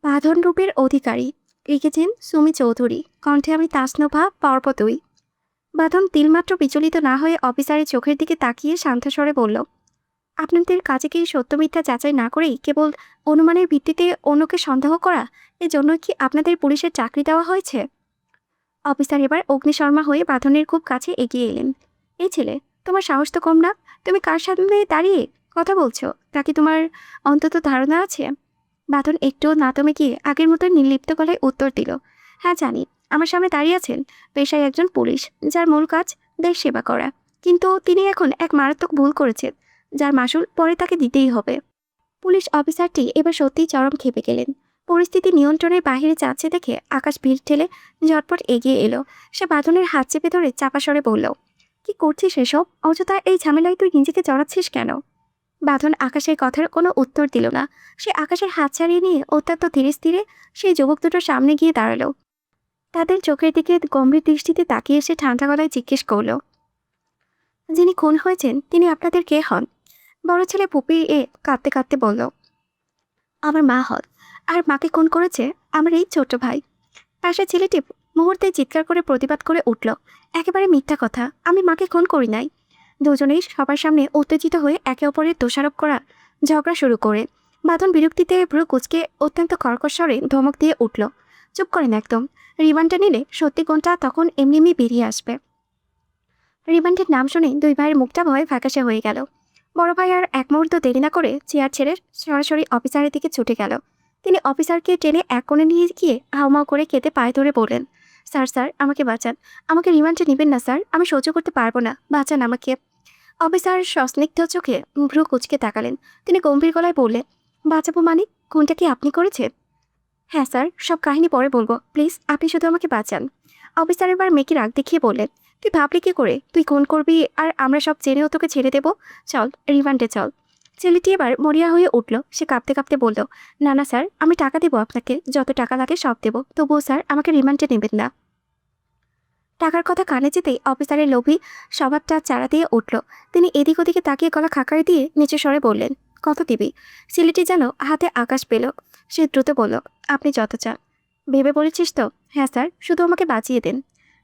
বাঁধন রূপের অধিকারী লিখেছেন সুমি চৌধুরী। কণ্ঠে আমি তাসনোভা পর্বতই। বাঁধন তিলমাত্র বিচলিত না হয়ে অফিসারের চোখের দিকে তাকিয়ে শান্ত স্বরে বলল, আপনাদের কাজে কি সত্য মিথ্যা যাচাই না করেই কেবল অনুমানের ভিত্তিতে অন্যকে সন্দেহ করা, এজন্য কি আপনাদের পুলিশের চাকরি দেওয়া হয়েছে? অফিসার এবার অগ্নিশর্মা হয়ে বাঁধনের খুব কাছে এগিয়ে এলেন। এই ছেলে, তোমার সাহস তো কম না। তুমি কার সামনে দাঁড়িয়ে কথা বলছো তা কি তোমার অন্তত ধারণা আছে? বাঁধন একটুও না থমে গিয়ে আগের মতো নির্লিপ্ত গলায় উত্তর দিল, হ্যাঁ জানি, আমার সামনে দাঁড়িয়ে আছেন পেশায় একজন পুলিশ, যার মূল কাজ দেশ সেবা করা। কিন্তু তিনি এখন এক মারাত্মক ভুল করেছেন, যার মাসুল পরে তাকে দিতেই হবে। পুলিশ অফিসারটি এবার সত্যিই চরম ক্ষেপে গেলেন। পরিস্থিতি নিয়ন্ত্রণের বাহিরে যাচ্ছে দেখে আকাশ ভিড় ঠেলে ঝটপট এগিয়ে এলো। সে বাঁধনের হাত চেপে ধরে চাপা স্বরে বলল, কি করছিস এসব? অযথা এই ঝামেলায় তুই নিজেকে জড়াচ্ছিস কেন? বাঁধন আকাশের কথার কোনো উত্তর দিল না। সে আকাশের হাত ছাড়িয়ে নিয়ে অত্যন্ত ধীরে স্থিরে সেই যুবক দুটোর সামনে গিয়ে দাঁড়ালো। তাদের চোখের দিকে গম্ভীর দৃষ্টিতে তাকিয়ে এসে ঠান্ডা গলায় জিজ্ঞেস করল, যিনি খুন হয়েছেন তিনি আপনাদের কে হন? বড় ছেলে ফুপি কাঁদতে কাঁদতে বলল, আমার মা হন। আর মাকে খুন করেছে আমার এই ছোট ভাই। পাশের ছেলেটি মুহূর্তে চিৎকার করে প্রতিবাদ করে উঠল, একেবারে মিথ্যা কথা, আমি মাকে খুন করি নাই। দুজনেই সবার সামনে উত্তেজিত হয়ে একে অপরের দোষারোপ করা ঝগড়া শুরু করে। বাঁধন বিরক্তিতে ভ্রু কুচকে অত্যন্ত কর্কশ স্বরে ধমক দিয়ে উঠল, চুপ করেন একদম। রিমান্ডে নিলে সত্যি কোনটা তখন এমনি এমনি বেরিয়ে আসবে। রিমান্ডের নাম শুনে দুই ভাইয়ের মুখটা ভয়ে ফ্যাকাশে হয়ে গেল। বড় ভাই আর এক মুহূর্ত দেরি না করে চেয়ার ছেড়ে সরাসরি অফিসারের দিকে ছুটে গেল। তিনি অফিসারকে টেনে এক কোণে নিয়ে গিয়ে হাউমাউ করে কেঁদে পায়ে ধরে বললেন, স্যার স্যার আমাকে বাঁচান, আমাকে রিমান্ডে নেবেন না স্যার, আমি সহ্য করতে পারবো না, বাঁচান আমাকে। অফিসার সস্নিগ্ধ চোখে ভ্রু কুচকে তাকালেন। তিনি গম্ভীর গলায় বললেন, বাঁচাবো মানে? কোনটা কি আপনি করেছেন? হ্যাঁ স্যার, সব কাহিনী পরে বলবো, প্লিজ আপনি শুধু আমাকে বাঁচান। অফিসার এবার মেয়েকে রাগ দেখিয়ে বললেন, তুই ভাবলি কি করে তুই খুন করবি আর আমরা সব জেনেও তোকে ছেড়ে দেবো? চল রিমান্ডে চল। ছেলেটি এবার মরিয়া হয়ে উঠল। সে কাঁপতে কাঁপতে বলল, না না স্যার, আমি টাকা দেবো আপনাকে, যত টাকা লাগে সব দেবো, তবুও স্যার আমাকে রিমান্ডে নেবেন না। টাকার কথা কানে যেতেই অফিসারের লোভী স্বভাবটা চারা দিয়ে উঠল। তিনি এদিক ওদিকে তাকিয়ে গলা খাকারি দিয়ে নিচু স্বরে বললেন, কত দিবি? ছেলেটি যেন হাতে আকাশ পেল। সে দ্রুত বলল, আপনি যত চান। ভেবে বলেছিস তো? হ্যাঁ স্যার, শুধু আমাকে বাঁচিয়ে দেন।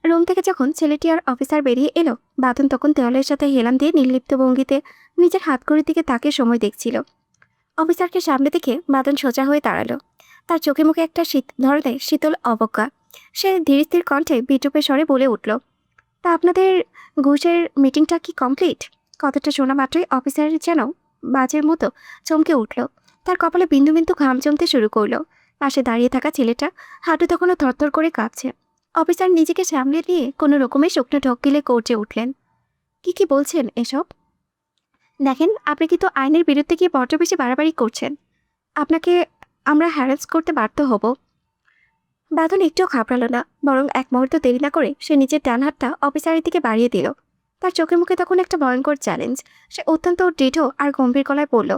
রুম থেকে যখন ছেলেটি আর অফিসার বেরিয়ে এলো, বাঁধন তখন দেওয়ালের সাথে হেলান দিয়ে নির্লিপ্ত ভঙ্গিতে নিজের হাতঘড়ির দিকে তাকিয়ে সময় দেখছিল। অফিসারকে সামনে দেখে বাঁধন সোজা হয়ে দাঁড়ালো। তার চোখে মুখে একটা ধরনের শীতল অবজ্ঞা। সে ধীর স্থির কণ্ঠে বিদ্রূপের স্বরে বলে উঠল, তা আপনাদের ঘুষের মিটিংটা কি কমপ্লিট? কথাটা শোনা মাত্রই অফিসারের যেন বাজের মতো চমকে উঠল। তার কপালে বিন্দু বিন্দু ঘাম জমতে শুরু করলো। পাশে দাঁড়িয়ে থাকা ছেলেটা হাঁটু তখনও থরথর করে কাঁপছে। অফিসার নিজেকে সামলে দিয়ে কোনো রকমের শুকনো ঢোক গিলে গর্জে উঠলেন, কি বলছেন এসব? দেখেন, আপনি কিন্তু আইনের বিরুদ্ধে গিয়ে বড্ড বেশি বাড়াবাড়ি করছেন। আপনাকে আমরা হ্যারাস করতে বাধ্য হব। বাঁধন একটুও ঘাবড়ালো না, বরং এক মুহূর্ত দেরি না করে সে নিজের ডান হাতটা অফিসারের দিকে বাড়িয়ে দিল। তার চোখে মুখে তখন একটা ভয়ঙ্কর চ্যালেঞ্জ। সে অত্যন্ত দৃঢ় আর গম্ভীর গলায় বলল,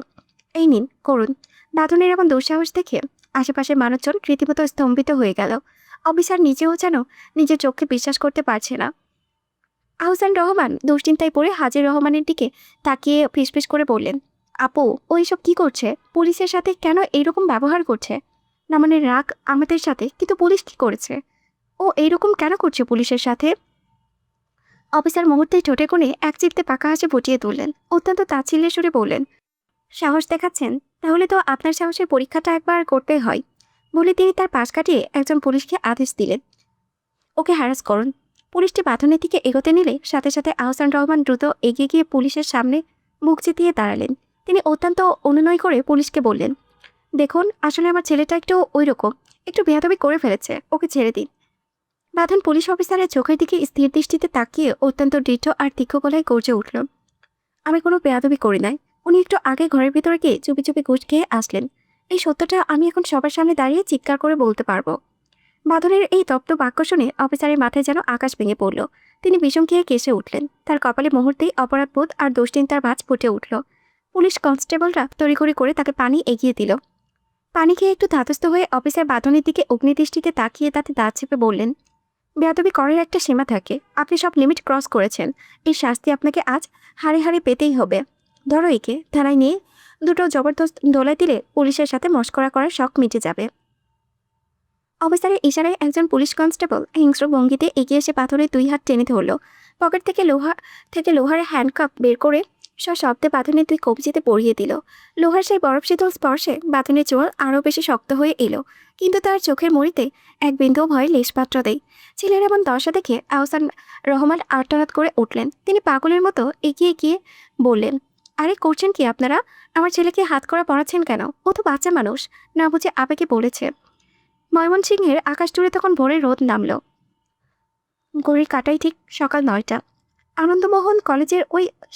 এই নিন করুন। বাঁধনের এমন দুঃসাহস দেখে আশেপাশের মানুষজন রীতিমতো স্তম্ভিত হয়ে গেল। অফিসার নিজেও যেন নিজের চোখকে বিশ্বাস করতে পারছে না। আহসান রহমান দুশ্চিন্তায় পড়ে হাজির রহমানের দিকে তাকিয়ে ফিসফিস করে বললেন, আপু ও এসব কি করছে? পুলিশের সাথে কেন এইরকম ব্যবহার করছে? না মানে রাগ আমাদের সাথে, কিন্তু পুলিশ কি করেছে? ও এইরকম কেন করছে পুলিশের সাথে? অফিসার মুহূর্তেই ঠোঁটে কোণে এক চিপতে পাকা হাসি ফুটিয়ে তুললেন। অত্যন্ত তাচ্ছিল্যের সুরে বললেন, সাহস দেখাচ্ছেন? তাহলে তো আপনার সাহসের পরীক্ষাটা একবার করতে হয়। বলে তিনি তার পাশ কাটিয়ে একজন পুলিশকে আদেশ দিলেন, ওকে হ্যারাস করুন। পুলিশটি বাঁধনের দিকে এগোতে নিলে সাথে সাথে আহসান রহমান দ্রুত এগিয়ে গিয়ে পুলিশের সামনে মুখ চিতিয়ে দাঁড়ালেন। তিনি অত্যন্ত অনুনয় করে পুলিশকে বললেন, দেখুন আসলে আমার ছেলেটা একটু ওই রকম, একটু বেয়াদবি করে ফেলেছে, ওকে ছেড়ে দিন। বাঁধন পুলিশ অফিসারের চোখের দিকে স্থির দৃষ্টিতে তাকিয়ে অত্যন্ত দৃঢ় আর তীক্ষ্ণ গলায় গর্জে উঠল, আমি কোনো বেয়াদবি করি নাই। উনি একটু আগে ঘরের ভিতরে গিয়ে চুপি চুপি ঘুষ খেয়ে আসলেন। এই সত্যটা আমি এখন সবার সামনে দাঁড়িয়ে চিৎকার করে বলতে পারবো। বাঁধনের এই তপ্ত বাক্য শুনে অফিসারের মাথায় যেন আকাশ ভেঙে পড়ল। তিনি বিষম খেয়ে কেসে উঠলেন। তার কপালে মুহূর্তেই অপরাধবোধ আর দুশ্চিন্তার ভাঁজ ফুটে উঠল। পুলিশ কনস্টেবলরা তড়িঘড়ি করে তাকে পানি এগিয়ে দিল। পানি খেয়ে একটু ধাতস্থ হয়ে অফিসার বাঁধনের দিকে অগ্নিদৃষ্টিতে তাকিয়ে তাতে দাঁত চেপে বললেন, বেয়াদবি করার একটা সীমা থাকে, আপনি সব লিমিট ক্রস করেছেন। এই শাস্তি আপনাকে আজ হাড়ে হাড়ে পেতেই হবে। ধরো একে থানায় নিয়ে দুটো জবরদস্ত দোলাই দিলে পুলিশের সাথে মশকরা করার শখ মিটে যাবে। অফিসারের ইশারায় একজন পুলিশ কনস্টেবল হিংস্র ভঙ্গিতে এগিয়ে এসে পাথরের 2 হাত টেনে ধরল। পকেট থেকে লোহার হ্যান্ডকাপ বের করে সশব্দে বাঁধনের 2 কবজিতে পরিয়ে দিল। লোহার সেই বরফ শীতল স্পর্শে বাঁধনের চোয়াল আরও বেশি শক্ত হয়ে এলো, কিন্তু তার চোখের মরিতে এক বিন্দুও ভয়ে লেশমাত্র দেয়। ছেলের এমন দশা দেখে আহসান রহমান আর্তনাদ করে উঠলেন। তিনি পাগলের মতো এগিয়ে গিয়ে বললেন, আরে করছেন কি আপনারা? আমার ছেলেকে হাতকড়া পরাচ্ছেন কেন? ও তো বাচ্চা মানুষ, না বুঝে আবেগে বলেছে। ময়মনসিংহের আকাশ জুড়ে তখন ভোরের রোদ নামল। ঘড়ির কাঁটায় ঠিক সকাল 9টা। আনন্দমোহন কলেজের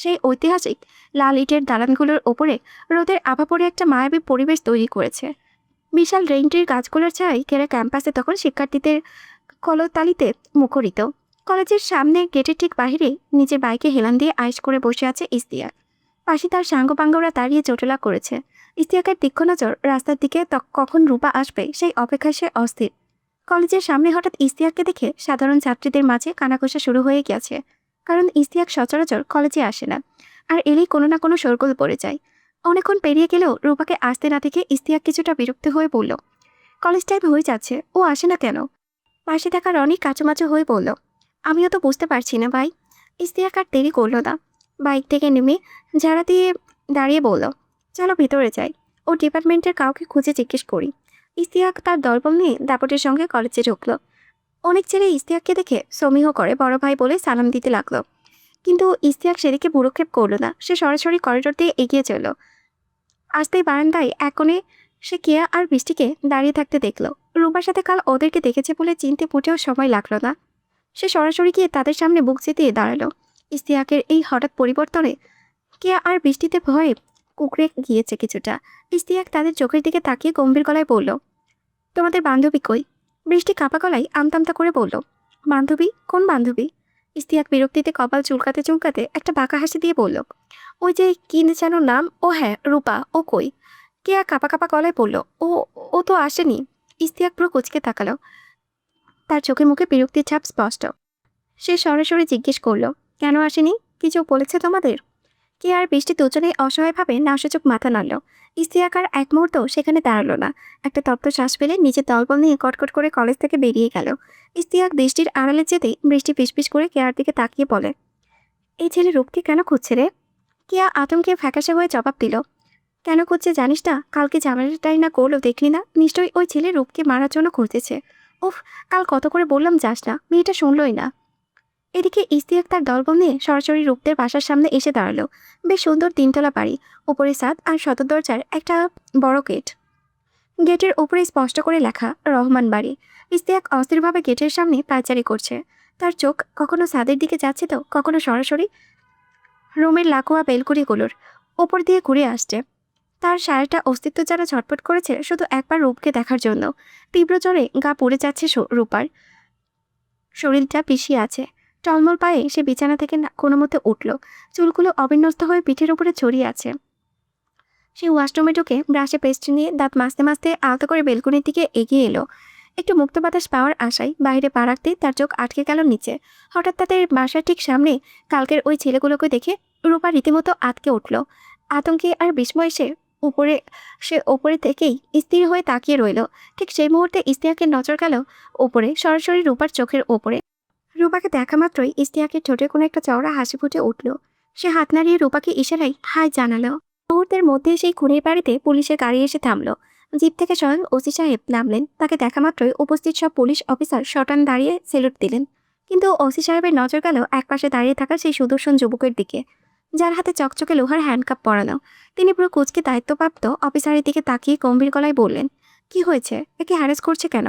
সেই ঐতিহাসিক লাল ইটের দালানগুলোর ওপরে রোদের আভা পড়ে একটা মায়াবী পরিবেশ তৈরি করেছে। বিশাল রেইনট্রির গাছগুলোর ছায় ঘেরা ক্যাম্পাসে তখন শিক্ষার্থীদের কলতালিতে মুখরিত। কলেজের সামনে গেটের ঠিক বাহিরে নিজের বাইকে হেলান দিয়ে আয়েশ করে বসে আছে ইশতিয়াক। পাশে তার সাঙ্গপাঙ্গরা দাঁড়িয়ে চোটলা করেছে। ইশতিয়াকের তীক্ষ্ণ নজর রাস্তার দিকে, কখন রূপা আসবে সেই অপেক্ষায় সে অস্থির। কলেজের সামনে হঠাৎ ইশতিয়াককে দেখে সাধারণ ছাত্রীদের মাঝে কানাঘোষা শুরু হয়ে গেছে, কারণ ইশতিয়াক সচরাচর কলেজে আসে না, আর এলেই কোনো না কোনো শোরগোল পড়ে যায়। অনেকক্ষণ পেরিয়ে গেলেও রূপাকে আসতে না দেখে ইশতিয়াক কিছুটা বিরক্ত হয়ে বলল, কলেজ টাইম হয়ে যাচ্ছে, ও আসে না কেন? পাশে থাকা রনি কাচুমাচু হয়ে বলল, আমিও তো বুঝতে পারছি না ভাই। ইশতিয়াক আর দেরি করল না, বাইক থেকে নেমে ঝাড়া দিয়ে দাঁড়িয়ে বলল, চলো ভিতরে যাই, ও ডিপার্টমেন্টের কাউকে খুঁজে জিজ্ঞেস করি। ইশতিয়াক তার দলবল নিয়ে দাপটের সঙ্গে কলেজে ঢুকলো। অনেক ছেলে ইশতিয়াককে দেখে সমীহ করে বড় ভাই বলে সালাম দিতে লাগলো, কিন্তু ইশতিয়াক সেদিকে ভুরুক্ষেপ করল না। সে সরাসরি করিডোর দিয়ে এগিয়ে চলল। আসতেই বারান্দায় এক কোণে সে কেয়া আর বৃষ্টিকে দাঁড়িয়ে থাকতে দেখল। রূপার সাথে কাল ওদেরকে দেখেছে বলে চিনতে মোটেও সময় লাগলো না। সে সরাসরি গিয়ে তাদের সামনে বুক চেতিয়ে দাঁড়ালো। ইশতিয়াকের এই হঠাৎ পরিবর্তনে কেয়া আর বৃষ্টিতে ভয়ে কুকড়ে গিয়েছে কিছুটা। ইশতিয়াক তাদের চোখের দিকে তাকিয়ে গম্ভীর গলায় বলল, তোমাদের বান্ধবী কই? বৃষ্টি কাঁপা গলায় আমতামতা করে বলল, বান্ধবী? কোন বান্ধবী? ইশতিয়াক বিরক্তিতে কপাল চুলকাতে চুলকাতে একটা বাঁকা হাসি দিয়ে বলল, ওই যে কি যেন নাম, ও হ্যাঁ রূপা, ও কই? কেয়া কাঁপা কাঁপা গলায় বলল, ও ও তো আসেনি। ইশতিয়াক পুরো কুচকে তাকালো, তার চোখে মুখে বিরক্তির ছাপ স্পষ্ট। সে সরাসরি জিজ্ঞেস করলো, কেন আসেনি? কিছু বলেছে তোমাদের? কে আর বৃষ্টি দুজনেই অসহায়ভাবে নাসূচক মাথা নাড়ল। ইশতিয়াক আর এক মুহূর্ত সেখানে দাঁড়ালো না। একটা তপ্ত শ্বাস ফেলে নিজের দলবল নিয়ে কটকট করে কলেজ থেকে বেরিয়ে গেল। ইশতিয়াক দৃষ্টির আড়ালে যেতেই বৃষ্টি ফিসফিস করে কেয়ার দিকে তাকিয়ে বলে, এই ছেলে রূপকে কেন খুঁজছে রে? কেয়া আতঙ্কে ফ্যাকাশে হয়ে জবাব দিল, কেন খুঁজছে জানিস না? কালকে ঝামেলাটাই না করলো দেখলি না? নিশ্চয়ই ওই ছেলে রূপকে মারার জন্য খুঁজতেছে। উফ, কাল কত করে বললাম যাস না, মেয়েটা শুনলই না। এদিকে ইশতিয়াক তার দলবল নিয়ে সরাসরি রূপদের বাসার সামনে এসে দাঁড়ালো। বেশ সুন্দর 3তলা বাড়ি, উপরে ছাদ আর সদর দরজার একটা বড় গেট। গেটের উপরে স্পষ্ট করে লেখা রহমান বাড়ি। ইশতিয়াক অস্থিরভাবে গেটের সামনে পায়চারি করছে। তার চোখ কখনো ছাদের দিকে যাচ্ছে তো কখনো সরাসরি রুমের লাকোয়া বেলকুড়িগুলোর ওপর দিয়ে ঘুরে আসছে। তার সারাটা অস্তিত্ব যারা ছটফট করেছে শুধু একবার রূপকে দেখার জন্য। তীব্র জ্বরে গা পুড়ে যাচ্ছে রূপার, শরীরটা পিছিয়ে আছে। টলমল পায়ে সে বিছানা থেকে কোনো মতে উঠল। চুলগুলো অবিন্যস্ত হয়ে পিঠের উপরে ছড়িয়ে আছে। সে ওয়াশরুমে ঢুকে ব্রাশে পেস্ট নিয়ে দাঁত মাজতে মাজতে আলতো করে বেলকনির দিকে এগিয়ে এলো। একটু মুক্ত বাতাস পাওয়ার আশায় বাইরে পা রাখতে তার চোখ আটকে গেল নিচে। হঠাৎ তাদের বাসার ঠিক সামনে কালকের ওই ছেলেগুলোকে দেখে রূপা রীতিমতো আটকে উঠল। আতঙ্কে আর বিস্ময়ে সে ওপরে থেকেই স্থির হয়ে তাকিয়ে রইল। ঠিক সেই মুহূর্তে ইশতিয়াকের নজর গেল ওপরে, সরাসরি রূপার চোখের ওপরে। রূপাকে দেখা মাত্রই ইশতিয়াকের ঠোঁটে কোনো একটা চওড়া হাসি ফুটে উঠল। সে হাত নাড়িয়ে রূপাকে ইশারায় হাই জানালো। মুহূর্তের মধ্যে সেই খুনের বাড়িতে পুলিশের গাড়ি এসে থামলো। জিপ থেকে স্বয়ং ওসি সাহেব নামলেন। তাকে দেখা মাত্রই উপস্থিত সব পুলিশ অফিসার শটান দাঁড়িয়ে সেলুট দিলেন। কিন্তু ওসি সাহেবের নজর গেল একপাশে দাঁড়িয়ে থাকা সেই সুদর্শন যুবকের দিকে, যার হাতে চকচকে লোহার হ্যান্ডকাপ পরানো। তিনি পুরো কুচকে দায়িত্বপ্রাপ্ত অফিসারের দিকে তাকিয়ে গম্ভীর গলায় বললেন, কি হয়েছে? একে হ্যারাস করছে কেন?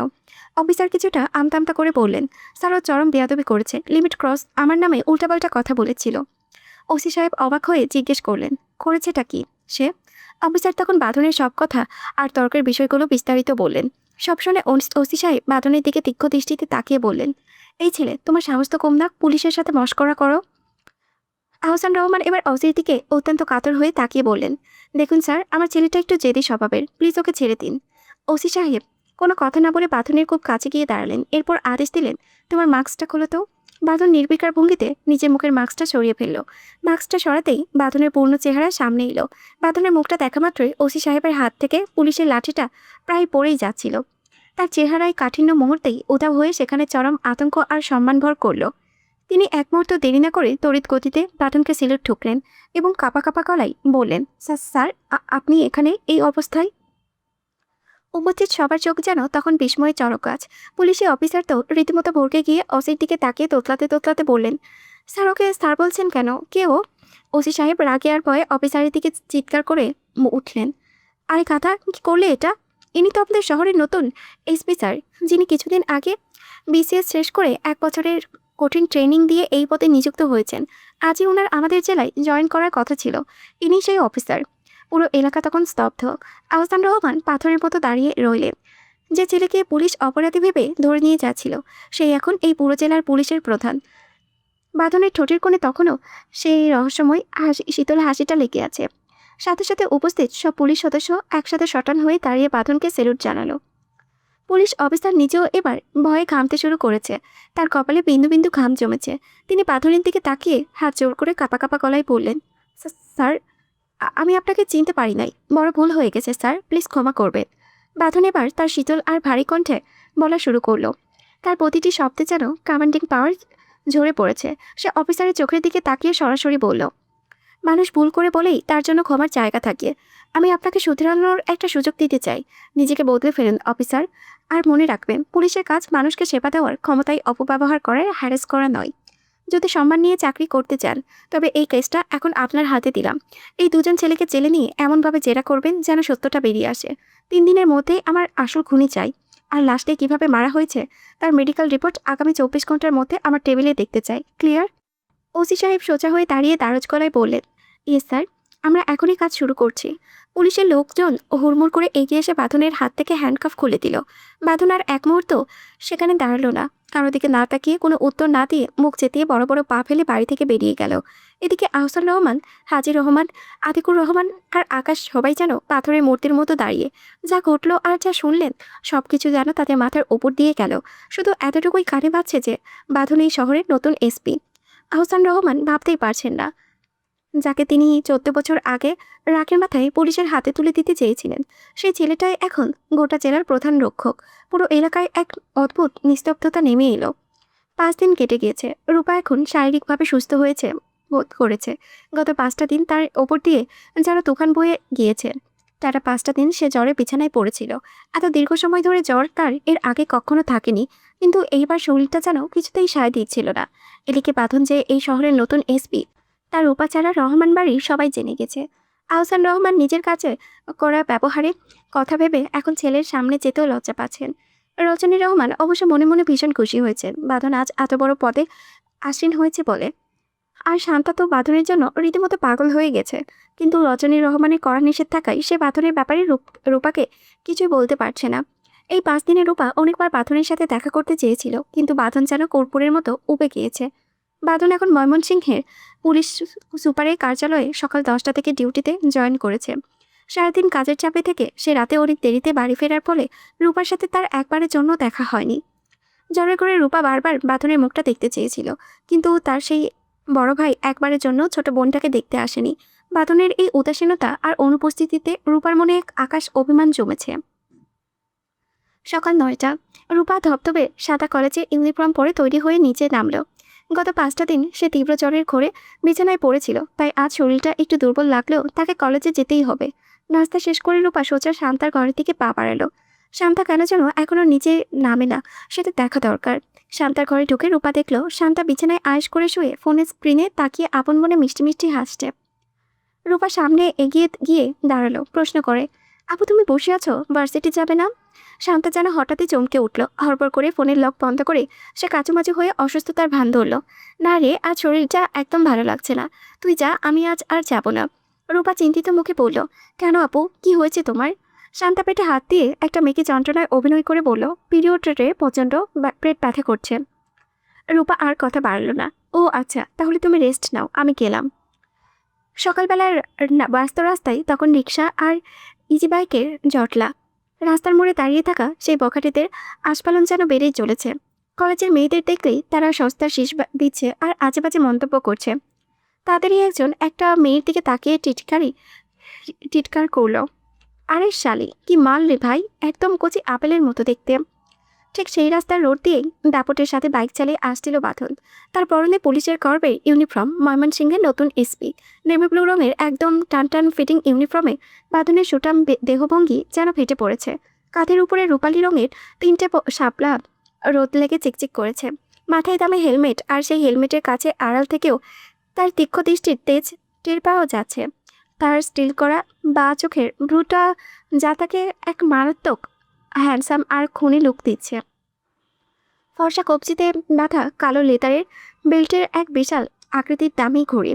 অফিসার কিছুটা আমতামতা করে বললেন, স্যার ও চরম বেয়াদবি করেছে, লিমিট ক্রস, আমার নামে উল্টাপাল্টা কথা বলেছিল। ওসি সাহেব অবাক হয়ে জিজ্ঞেস করলেন, করেছেটা কি সে? অফিসার তখন বাঁধনের সব কথা আর তর্কের বিষয়গুলো বিস্তারিত বললেন। সব শুনে ওসি সাহেব বাঁধনের দিকে তীক্ষ্ণ দৃষ্টিতে তাকিয়ে বললেন, এই ছেলে, তোমার সাহস তো কম না, পুলিশের সাথে মশকরা করো? আহসান রহমান এবার ওসির দিকে অত্যন্ত কাতর হয়ে তাকিয়ে বললেন, দেখুন স্যার, আমার ছেলেটা একটু জেদি স্বভাবের, প্লিজ ওকে ছেড়ে দিন। ওসি সাহেব কোনো কথা না বলে বাঁধনের খুব কাছে গিয়ে দাঁড়ালেন। এরপর আদেশ দিলেন, তোমার মাস্কটা খোলো তো। বাঁধন নির্বিকার ভঙ্গিতে নিজের মুখের মাস্কটা সরিয়ে ফেলল। মাস্কটা সরাতেই বাঁধনের পূর্ণ চেহারা সামনে এলো। বাঁধনের মুখটা দেখা মাত্রই ওসি সাহেবের হাত থেকে পুলিশের লাঠিটা প্রায় পড়েই যাচ্ছিল। তার চেহারায় কাঠিন্য মুহূর্তেই উধাও হয়ে সেখানে চরম আতঙ্ক আর সম্মানভর করল। তিনি এক মুহূর্ত দেরি না করে তড়িৎ গতিতে বাটনকে সিলেট ঠুকলেন এবং কাঁপা কাঁপা গলায় বললেন, স্যার, আপনি এখানে এই অবস্থায়? উপস্থিত সবার চোখ যেন তখন বিস্ময়ে চরকাজ। পুলিশি অফিসার তো রীতিমতো ভরকে গিয়ে অসির দিকে তাকিয়ে তোতলাতে তোতলাতে বললেন, স্যার, ওকে স্যার বলছেন কেন? কে ও? ওসি সাহেব রাগে আর ভয়ে অফিসারের দিকে চিৎকার করে উঠলেন, আরে গাধা, কি করলে এটা? ইনি তো আপনাদের শহরের নতুন এসপি স্যার, যিনি কিছুদিন আগে বিসিএস শেষ করে 1 বছরের কঠিন ট্রেনিং দিয়ে এই পদে নিযুক্ত হয়েছেন। আজই ওনার আমাদের জেলায় জয়েন করার কথা ছিল। ইনি সেই অফিসার। পুরো এলাকা তখন স্তব্ধ। আহসান রহমান পাথরের মতো দাঁড়িয়ে রইলেন। যে ছেলেকে পুলিশ অপরাধী ভেবে ধরে নিয়ে যাচ্ছিল, সেই এখন এই পুরো জেলার পুলিশের প্রধান। বাঁধনের ঠোঁটের কোণে তখনও সেই রহস্যময় শীতল হাসিটা লেগে আছে। সাথে সাথে উপস্থিত সব পুলিশ সদস্য একসাথে শটান হয়ে দাঁড়িয়ে বাঁধনকে স্যালুট জানালো। পুলিশ অফিসার নিজেও এবার ভয়ে ঘামতে শুরু করেছে। তার কপালে বিন্দু বিন্দু ঘাম জমেছে। তিনি বাঁধনের দিকে তাকিয়ে হাত জোর করে কাঁপা কাঁপা গলায় বললেন, স্যার, আমি আপনাকে চিনতে পারি নাই, বড় ভুল হয়ে গেছে স্যার, প্লিজ ক্ষমা করবেন। বাঁধন এবার তার শীতল আর ভারী কণ্ঠে বলা শুরু করলো। তার প্রতিটি শব্দে যেন কমান্ডিং পাওয়ার ঝরে পড়েছে। সে অফিসারের চোখের দিকে তাকিয়ে সরাসরি বলল, মানুষ ভুল করে বলেই তার জন্য ক্ষমার জায়গা থাকে। আমি আপনাকে শুধরানোর একটা সুযোগ দিতে চাই। নিজেকে বদলে ফেলুন অফিসার। আর মনে রাখবেন, পুলিশের কাজ মানুষকে সেবা দেওয়ার ক্ষমতায় অপব্যবহার করার হ্যারাস করা নয়। যদি সম্মান নিয়ে চাকরি করতে চান, তবে এই কেসটা এখন আপনার হাতে দিলাম। এই দুজন ছেলেকে জেলে নিয়ে এমনভাবে জেরা করবেন যেন সত্যটা বেরিয়ে আসে। 3 দিনের মধ্যেই আমার আসল খুনি চাই। আর লাস্টে কিভাবে মারা হয়েছে তার মেডিকেল রিপোর্ট আগামী 24 ঘন্টার মধ্যে আমার টেবিলে দেখতে চাই। ক্লিয়ার? ওসি সাহেব সোজা হয়ে দাঁড়িয়ে দারজ গলায় বললেন, ইয়েস স্যার, আমরা এখনই কাজ শুরু করছি। পুলিশের লোকজন হুড়মুড় করে এগিয়ে এসে বাঁধনের হাত থেকে হ্যান্ডকাফ খুলে দিল। বাঁধন আর এক মুহূর্ত সেখানে দাঁড়ালো না। কারো দিকে না তাকিয়ে, কোনো উত্তর না দিয়ে মুখ চেতিয়ে বড় বড় পা ফেলে বাড়ি থেকে বেরিয়ে গেল। এদিকে আহসান রহমান, হাজির রহমান, আতিকুর রহমান আর আকাশ সবাই যেন পাথরের মূর্তির মতো দাঁড়িয়ে। যা ঘটলো আর যা শুনলেন সব কিছু যেন তাদের মাথার ওপর দিয়ে গেল। শুধু এতটুকুই কানে বাজছে যে বাঁধন এই শহরের নতুন এসপি। আহসান রহমান ভাবতেই পারছেন না, যাকে তিনি 14 বছর আগে রাগের মাথায় পুলিশের হাতে তুলে দিতে চেয়েছিলেন, সেই ছেলেটাই এখন গোটা জেলার প্রধান রক্ষক। পুরো এলাকায় এক অদ্ভুত নিস্তব্ধতা নেমে এলো। 5 দিন কেটে গিয়েছে। রূপা এখন শারীরিকভাবে সুস্থ হয়েছে বোধ করেছে। গত 5টা দিন তার ওপর দিয়ে যেন তুফান বয়ে গিয়েছে। টানা 5টা দিন সে জ্বরে বিছানায় পড়েছিল। এত দীর্ঘ সময় ধরে জ্বর তার এর আগে কখনো থাকেনি, কিন্তু এইবার শরীরটা যেন কিছুতেই সায় দিচ্ছিল না। এদিকে বাঁধন যে এই শহরের নতুন এসপি, তার উপাচারা রহমান বাড়ির সবাই জেনে গেছে। আহসান রহমান নিজের কাছে করা ব্যবহারে কথা ভেবে এখন ছেলের সামনে যেতেও লজ্জা পাচ্ছেন। রজনী রহমান অবশ্য মনে মনে ভীষণ খুশি হয়েছেন বাঁধন আজ এত বড় পদে আসীন হয়েছে বলে। আর শান্তা তো বাঁধনের জন্য রীতিমতো পাগল হয়ে গেছে। কিন্তু রজনী রহমানের কড়া নিষেধ থাকায় সে বাঁধনের ব্যাপারে রূপাকে কিছুই বলতে পারছে না। এই 5 দিনে রূপা অনেকবার বাঁধনের সাথে দেখা করতে চেয়েছিল, কিন্তু বাঁধন যেন কর্পূরের মতো উবে গিয়েছে। বাঁধন এখন ময়মনসিংহের পুলিশ সুপারের কার্যালয়ে সকাল 10টা থেকে ডিউটিতে জয়েন করেছে। সারাদিন কাজের চাপে থেকে সে রাতে অনেক দেরিতে বাড়ি ফেরার ফলে রূপার সাথে তার একবারের জন্য দেখা হয়নি। জ্বরে করে রূপা বারবার বাঁধনের মুখটা দেখতে চেয়েছিল, কিন্তু তার সেই বড় ভাই একবারের জন্য ছোট বোনটাকে দেখতে আসেনি। বাঁধনের এই উদাসীনতা আর অনুপস্থিতিতে রূপার মনে এক আকাশ অভিমান জমেছে। সকাল 9টা। রূপা ধবধবে সাদা কলেজের ইউনিফর্ম পরে তৈরি হয়ে নিচে নামলো। গত 5টা দিন সে তীব্র জ্বরের ঘোরে বিছানায় পড়েছিল, তাই আজ শরীরটা একটু দুর্বল লাগলেও তাকে কলেজে যেতেই হবে। নাস্তা শেষ করে রূপা সোজা শান্তার ঘরের দিকে পা বাড়ালো। শান্তা কেন যেন এখনো নিচে নামে না, সেটা দেখা দরকার। শান্তার ঘরে ঢুকে রূপা দেখলো শান্তা বিছানায় আয়েশ করে শুয়ে ফোনের স্ক্রিনে তাকিয়ে আপন মনে মিষ্টি মিষ্টি হাসছে। রূপা সামনে এগিয়ে গিয়ে দাঁড়ালো, প্রশ্ন করে, আপু তুমি বসে আছো, ভার্সিটি যাবে না? শান্তা যেন হঠাৎই চমকে উঠল। হড়বড় করে ফোনের লক বন্ধ করে সে কাচুমাচু হয়ে অসুস্থতার ভান ধরল। না রে, আজ শরীরটা একদম ভালো লাগছে না, তুই যা, আমি আজ আর যাব না। রূপা চিন্তিত মুখে বলল, কেন আপু, কি হয়েছে তোমার? শান্তা পেটে হাত দিয়ে একটা মেয়েকে যন্ত্রণায় অভিনয় করে বলল, পিরিয়ডে প্রচণ্ড পেট ব্যথা করছে। রূপা আর কথা বাড়ল না। ও আচ্ছা, তাহলে তুমি রেস্ট নাও, আমি গেলাম। সকালবেলার ব্যস্ত রাস্তায় তখন রিক্সা আর ইজি বাইকের জটলা। রাস্তার মোড়ে দাঁড়িয়ে থাকা সেই বখাটেদের আস্ফালন যেন বেড়েই চলেছে। কলেজের মেয়েদের দেখলেই তারা সস্তার শীষ দিচ্ছে আর আজেবাজে মন্তব্য করছে। তাদেরই একজন একটা মেয়ের দিকে তাকিয়ে টিটকার করল, আরে শালি, কি মাল রে ভাই, একদম কচি আপেলের মতো দেখতে। ঠিক সেই রাস্তার রোড দিয়েই দাপটের সাথে বাইক চালিয়ে আসছিল বাঁধন। তার পরনে পুলিশের কর্বের ইউনিফর্ম, ময়মনসিংহের নতুন এসপি। নেভি ব্লু রঙের একদম টান টান ফিটিং ইউনিফর্মে বাঁধনের সুটাম দেহভঙ্গি যেন ফেটে পড়েছে। কাঁধের উপরে রূপালী রঙের তিনটে শাপলা রোদ লেগে চিকচিক করেছে। মাথায় দামে হেলমেট, আর সেই হেলমেটের কাছে আড়াল থেকেও তার তীক্ষ্ণ দৃষ্টির তেজ টের পাওয়া যাচ্ছে। তার স্টিল করা বা চোখের ভ্রুটা যা তাকে এক মারাত্মক হ্যান্ডসাম আর খুনি লুক দিচ্ছে। ফর্সা কবজিতে বাঁধা কালো লেদারের বেল্টের এক বিশাল আকৃতির দামি ঘড়ি।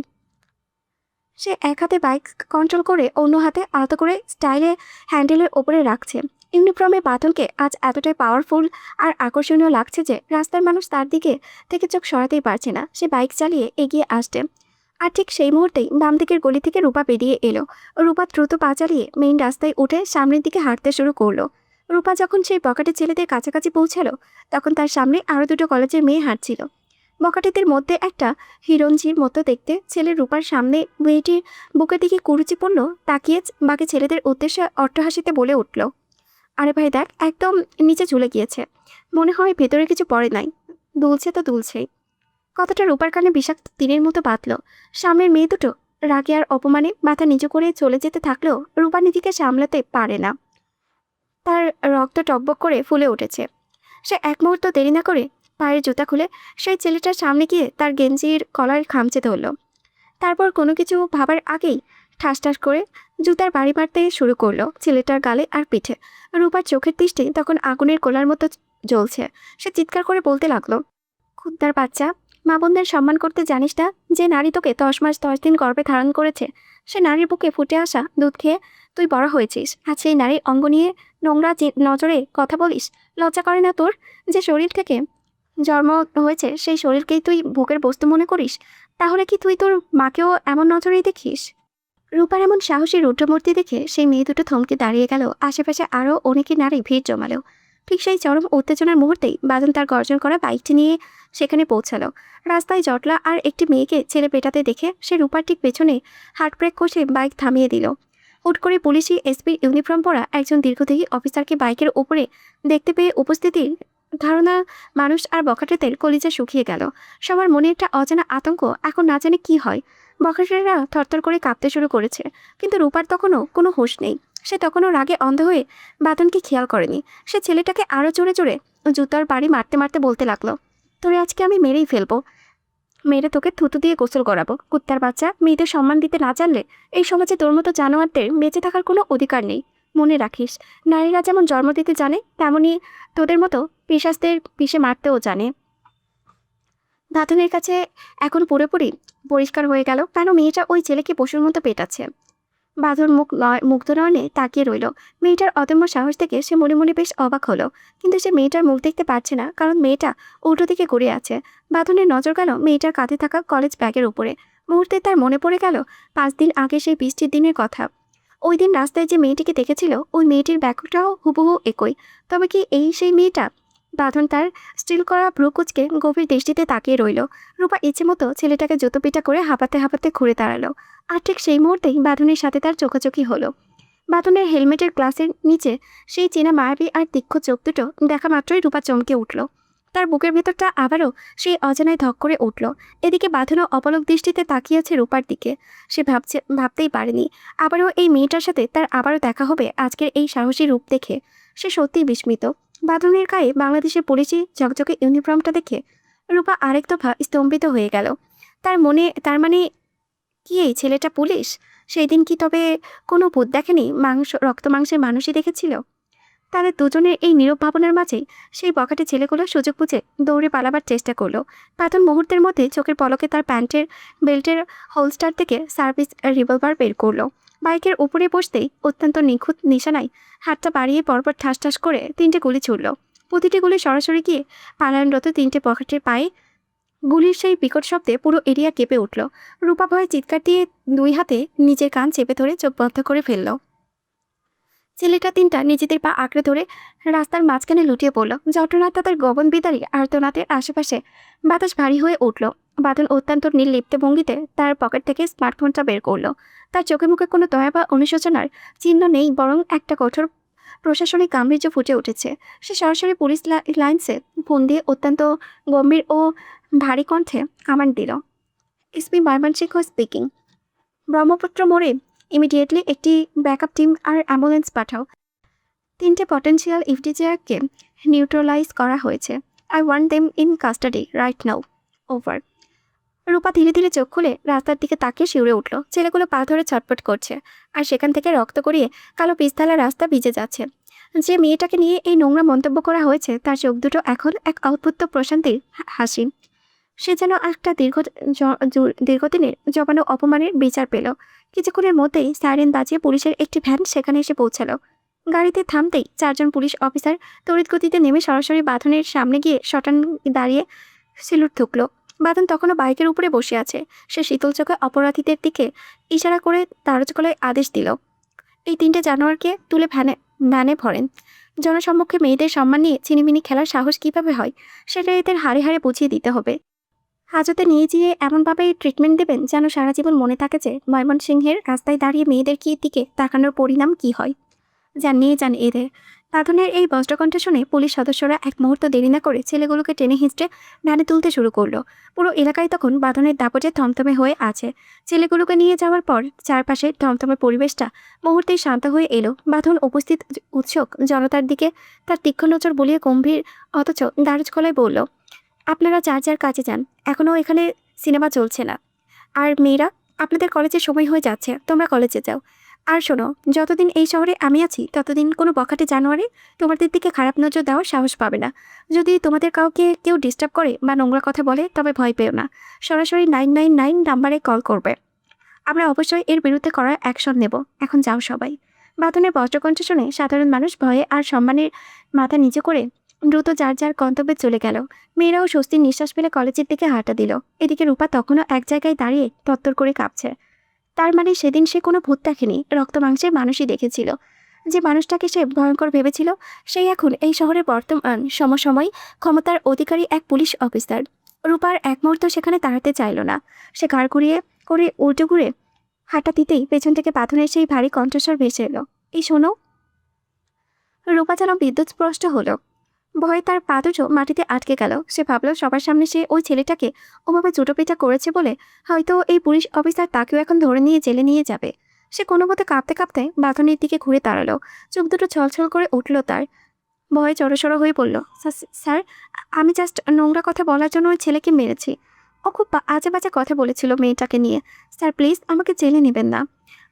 সে এক হাতে বাইক কন্ট্রোল করে অন্য হাতে আলতো করে স্টাইলে হ্যান্ডেলের ওপরে রাখছে। ইউনিফর্মে বাঁধনকে আজ এতটাই পাওয়ারফুল আর আকর্ষণীয় লাগছে যে রাস্তার মানুষ তার দিকে থেকে চোখ সরাতেই পারছে না। সে বাইক চালিয়ে এগিয়ে আসছে। আর ঠিক সেই মুহূর্তেই বাম দিকের গলি থেকে রূপা বেরিয়ে এলো। রূপা দ্রুত পা চালিয়ে মেইন রাস্তায় উঠে সামনের দিকে হাঁটতে শুরু করলো। রূপা যখন সেই বখাটে ছেলেদের কাছাকাছি পৌঁছালো, তখন তার সামনে আরও দুটো কলেজের মেয়ে হাঁটছিল। বখাটেদের মধ্যে একটা হিরঞ্জির মতো দেখতে ছেলে রূপার সামনে মেয়েটির বুকের দিকে কুরুচিপূর্ণ তাকিয়ে বাকি ছেলেদের উদ্দেশ্যে অট্টহাসিতে বলে উঠল, আরে ভাই দেখ, একদম নিচে ঝুলে গিয়েছে, মনে হয় ভেতরে কিছু পড়ে নাই, দুলছে তো দুলছেই। কথাটা রূপার কানে বিষাক্ত তীরের মতো বাঁধল। সামনের মেয়ে দুটো রাগে আর অপমানে মাথা নিচু করে চলে যেতে থাকলেও রূপা নিজেকে সামলাতে পারে না। তার রক্ত টকবক করে ফুলে উঠেছে। সে এক মুহূর্ত দেরি না করে পায়ের জুতা খুলে সেই ছেলেটার সামনে গিয়ে তার গেঞ্জির কলার খামচে ধরল। তারপর কোনো কিছু ভাবার আগেই ঠাস ঠাস করে জুতার বাড়ি মারতে শুরু করলো ছেলেটার গালে আর পিঠে। রূপার চোখের দৃষ্টি তখন আগুনের কোলার মতো জ্বলছে। সে চিৎকার করে বলতে লাগলো, খুদ্দার বাচ্চা, মা বোনদের সম্মান করতে জানিস না? যে নারী তোকে 10 মাস 10 দিন গর্ভে ধারণ করেছে, সে নারীর বুকে ফুটে আসা দুধ খেয়ে তুই বড় হয়েছিস, আর সেই নারীর অঙ্গ নিয়ে নোংরা নজরে কথা বলিস? লজ্জা করে না তোর? যে শরীর থেকে জন্ম হয়েছে সেই শরীরকেই তুই ভোগের বস্তু মনে করিস? তাহলে কি তুই তোর মাকেও এমন নজরেই দেখিস? রূপার এমন সাহসী রুদ্রমূর্তি দেখে সেই মেয়ে দুটো থমকে দাঁড়িয়ে গেল। আশেপাশে আরও অনেকে নারী ভিড় জমালো। ঠিক সেই চরম উত্তেজনার মুহূর্তেই বাদন তার গর্জন করা বাইকটি নিয়ে সেখানে পৌঁছালো। রাস্তায় জটলা আর একটি মেয়েকে ছেলে পেটাতে দেখে সে রূপার ঠিক পেছনে হার্ট ব্রেক কষে বাইক থামিয়ে দিল। হুট করে পুলিশি এসপির ইউনিফর্ম পরা একজন দীর্ঘদেহী অফিসারকে বাইকের ওপরে দেখতে পেয়ে উপস্থিতির ধারণা মানুষ আর বখাটেদের কলিজা শুকিয়ে গেল। সবার মনে একটা অজানা আতঙ্ক, এখন না জানে কি হয়। বখাটেরা থরথর করে কাঁপতে শুরু করেছে, কিন্তু রূপার তখনও কোনো হুঁশ নেই। সে তখনও রাগে অন্ধ হয়ে বাদনকে খেয়াল করেনি। সে ছেলেটাকে আরও জোরে জোরে জুতার বাড়ি মারতে মারতে বলতে লাগলো, তোরে আজকে আমি মেরেই ফেলবো, মেরে তোকে থুতু দিয়ে গোসল করাবো। কুত্তার বাচ্চা, মেয়েদের সম্মান দিতে না জানলে এই সমাজে তোর মতো জানোয়ারদের বেঁচে থাকার কোনো অধিকার নেই। মনে রাখিস, নারীরা যেমন জন্ম দিতে জানে, তেমনি তোদের মতো পিশাচদের পিষে মারতেও জানে। ধাতনের কাছে এখন পুরোপুরি পরিষ্কার হয়ে গেল কেন মেয়েটা ওই ছেলেকে পশুর মতো পেটাচ্ছে। বাঁধন মুগ্ধ নয়নে তাকিয়ে রইল। মেয়েটার অদম্য সাহস থেকে সে মনে মনে বেশ অবাক হলো, কিন্তু সে মেয়েটার মুখ দেখতে পারছে না, কারণ মেয়েটা উল্টো দিকে ঘুরে আছে। বাঁধনের নজর গেল মেয়েটার কাঁধে থাকা কলেজ ব্যাগের উপরে। মুহূর্তে তার মনে পড়ে গেল 5 দিন আগে সেই বৃষ্টির দিনের কথা। ওই দিন রাস্তায় যে মেয়েটিকে দেখেছিল, ওই মেয়েটির ব্যাগটাও হুবহু একই। তবে কি এই সেই মেয়েটা? বাঁধন তার স্টিল করা ভ্রুকুচকে গভীর দৃষ্টিতে তাকিয়ে রইল। রূপা ইচ্ছে মতো ছেলেটাকে জুতোপিটা করে হাঁপাতে হাঁপাতে ঘুরে দাঁড়ালো। আর ঠিক সেই মুহূর্তেই বাঁধনের সাথে তার চোখাচোখি হলো। বাঁধনের হেলমেটের গ্লাসের নিচে সেই চেনা মায়াবী আর তীক্ষ্ণ চোখ দুটো দেখা মাত্রই রূপা চমকে উঠল। তার বুকের ভেতরটা আবারও সেই অজানায় ধক করে উঠল। এদিকে বাঁধনও অপলক দৃষ্টিতে তাকিয়ে আছে রূপার দিকে। সে ভাবতেই পারেনি আবারও এই মেয়েটার সাথে তার আবারও দেখা হবে আজকের এই সাহসী রূপ দেখে। সে সত্যিই বিস্মিত। বাঁধনের গায়ে বাংলাদেশের পুলিশি ঝকঝকে ইউনিফর্মটা দেখে রূপা আরেক দফা স্তম্ভিত হয়ে গেল। তার মানে কি এই ছেলেটা পুলিশ? সেই দিন কি তবে কোনো ভূত দেখেনি, রক্ত মাংসের মানুষই দেখেছিল? তাদের দুজনের এই নীরব ভাবনার মাঝেই সেই বখাটে ছেলেগুলো সুযোগ বুঝে দৌড়ে পালাবার চেষ্টা করলো। পাতন মুহূর্তের মধ্যে চোখের পলকে তার প্যান্টের বেল্টের হোলস্টার থেকে সার্ভিস রিভলভার বের করলো। বাইকের উপরে বসতেই অত্যন্ত নিখুঁত নিশানায় হাতটা বাড়িয়ে পরপর ঠাস ঠাস করে 3টে গুলি ছুড়ল। প্রতিটি গুলি সরাসরি গিয়ে পালায়নরত 3টে বখাটের পায়ে। গুলির সেই বিকট শব্দে পুরো এরিয়া কেঁপে উঠল। রূপা ভয়ে চিৎকার দিয়ে 2 হাতে নিজের কান চেপে ধরে চোখ বন্ধ করে ফেলল। ছেলেটা 3টা নিজেদের পা আঁকড়ে ধরে রাস্তার মাঝখানে লুটিয়ে পড়ল। জটনাটা তার গগন বিদারী আর্তনাদের আশেপাশে বাতাস ভারী হয়ে উঠল। বাদল অত্যন্ত নির্লিপ্ত ভঙ্গিতে তার পকেট থেকে স্মার্টফোনটা বের করলো। তার চোখে মুখে কোনো দয়া বা অনুশোচনার চিহ্ন নেই, বরং একটা কঠোর প্রশাসনিক গাম্ভীর্য ফুটে উঠেছে। সে সরাসরি পুলিশ লাইন্সে ফোন দিয়ে অত্যন্ত গম্ভীর ও ভারী কণ্ঠে কমান্ড দিল, এসপি ময়মনসিংহ স্পিকিং। ব্রহ্মপুত্র মোড়ে ইমিডিয়েটলি একটি ব্যাকআপ টিম আর অ্যাম্বুলেন্স পাঠাও। 3টে পটেনশিয়াল ইফটিজিআরকে নিউট্রালাইজ করা হয়েছে। I want them in custody right now. Over. Rupa ধীরে ধীরে চোখ খুলে রাস্তার দিকে তাকিয়ে শিউরে উঠল। ছেলেগুলো পা ধরে ছটপট করছে, আর সেখান থেকে রক্ত গড়িয়ে কালো পিস্তালা রাস্তা ভিজে যাচ্ছে। যে মেয়েটাকে নিয়ে এই নোংরা মন্তব্য করা হয়েছে তার চোখ দুটো এখন এক অদ্ভুত প্রশান্তির হাসি। সে যেন একটা দীর্ঘদিনের জমানো অপমানের বিচার পেল। কিছুক্ষণের মধ্যেই সাইরেন বাজিয়ে পুলিশের একটি ভ্যান সেখানে এসে পৌঁছালো। গাড়িতে থামতেই 4জন পুলিশ অফিসার তড়িৎ গতিতে নেমে সরাসরি বাঁধনের সামনে গিয়ে শটান দাঁড়িয়ে সিলুট ঠুকলো। বাঁধন তখনও বাইকের উপরে বসে আছে। সে শীতল চোখে অপরাধীদের দিকে ইশারা করে তারজ গলায় আদেশ দিল, এই 3টে জানোয়ারকে তুলে ভ্যানে ভরেন। জনসম্মুখে মেয়েদের সম্মান নিয়ে চিনিমিনি খেলার সাহস কিভাবে হয় সেটা এদের হাড়ে হাড়ে বুঝিয়ে দিতে হবে। হাজতে নিয়ে গিয়ে এমনভাবে ট্রিটমেন্ট দেবেন যেন সারা জীবন মনে থাকে যে ময়মনসিংহের রাস্তায় দাঁড়িয়ে মেয়েদের দিকে তাকানোর পরিণাম কি হয়। নিয়ে যান এদের। বাঁধনের এই বজ্রকণ্ঠ শুনে পুলিশ সদস্যরা এক মুহূর্ত দেরি না করে ছেলেগুলোকে টেনে হিঁচড়ে ভ্যানে তুলতে শুরু করলো। পুরো এলাকায় তখন বাঁধনের দাপটে থমথমে হয়ে আছে। ছেলেগুলোকে নিয়ে যাওয়ার পর চারপাশে থমথমে পরিবেশটা মুহূর্তেই শান্ত হয়ে এলো। বাঁধন উপস্থিত উৎসুক জনতার দিকে তার তীক্ষ্ণ নজর বলিয়ে গম্ভীর অথচ দারুজ গলায় বলল, আপনারা যার যার কাজে যান, এখনও এখানে সিনেমা চলছে না। আর মেয়েরা, আপনাদের কলেজের সময় হয়ে যাচ্ছে, তোমরা কলেজে যাও। আর শোনো, যতদিন এই শহরে আমি আছি ততদিন কোনো বখাটে জানোয়ারে তোমাদের দিকে খারাপ নজর দেওয়ার সাহস পাবে না। যদি তোমাদের কাউকে কেউ ডিস্টার্ব করে বা নোংরা কথা বলে তবে ভয় পেও না, সরাসরি 999 নাম্বারে কল করবে। আমরা অবশ্যই এর বিরুদ্ধে করার অ্যাকশন নেব। এখন যাও সবাই। বাঁধনের বজ্রকণ্ঠ শুনে সাধারণ মানুষ ভয়ে আর সম্মানের মাথা নিচু করে দ্রুত যার যার গন্তব্যে চলে গেল। মেয়েরাও স্বস্তির নিঃশ্বাস ফেলে কলেজের দিকে হাঁটা দিল। এদিকে রূপা তখনও এক জায়গায় দাঁড়িয়ে তত্তর করে কাঁপছে। তার মানে সেদিন সে কোনো ভূত দেখেনি, রক্ত মাংসের মানুষই দেখেছিল। যে মানুষটাকে সে ভয়ঙ্কর ভেবেছিল সেই এখন এই শহরের বর্তমান সমসাময়িক ক্ষমতার অধিকারী এক পুলিশ অফিসার। রূপার এক মুহূর্ত সেখানে দাঁড়াতে চাইল না। সে ঘাড় ঘুরিয়ে করে উল্টো ঘুরে হাঁটা দিতেই পেছন থেকে বাঁধনের সেই ভারী কণ্ঠস্বর ভেসে এলো, এই শোনো। রূপা যেন বিদ্যুৎ স্পষ্ট হলো। ভয়ে তার পা দুটো মাটিতে আটকে গেল। সে ভাবল সবার সামনে সে ওই ছেলেটাকে ওভাবে চুটোপিটা করেছে বলে হয়তো এই পুলিশ অফিসার তাকেও এখন ধরে নিয়ে জেলে নিয়ে যাবে। সে কোনো মতে কাঁপতে কাঁপতে বাঁধনের দিকে ঘুরে দাঁড়ালো। চোখ দুটো ছলছল করে উঠল তার। ভয়ে জড়সড় হয়ে পড়ল, স্যার, আমি জাস্ট নোংরা কথা বলার জন্য ওই ছেলেকে মেরেছি। ও খুব আজে বাজে কথা বলেছিল মেয়েটাকে নিয়ে। স্যার প্লিজ আমাকে জেলে নেবেন না।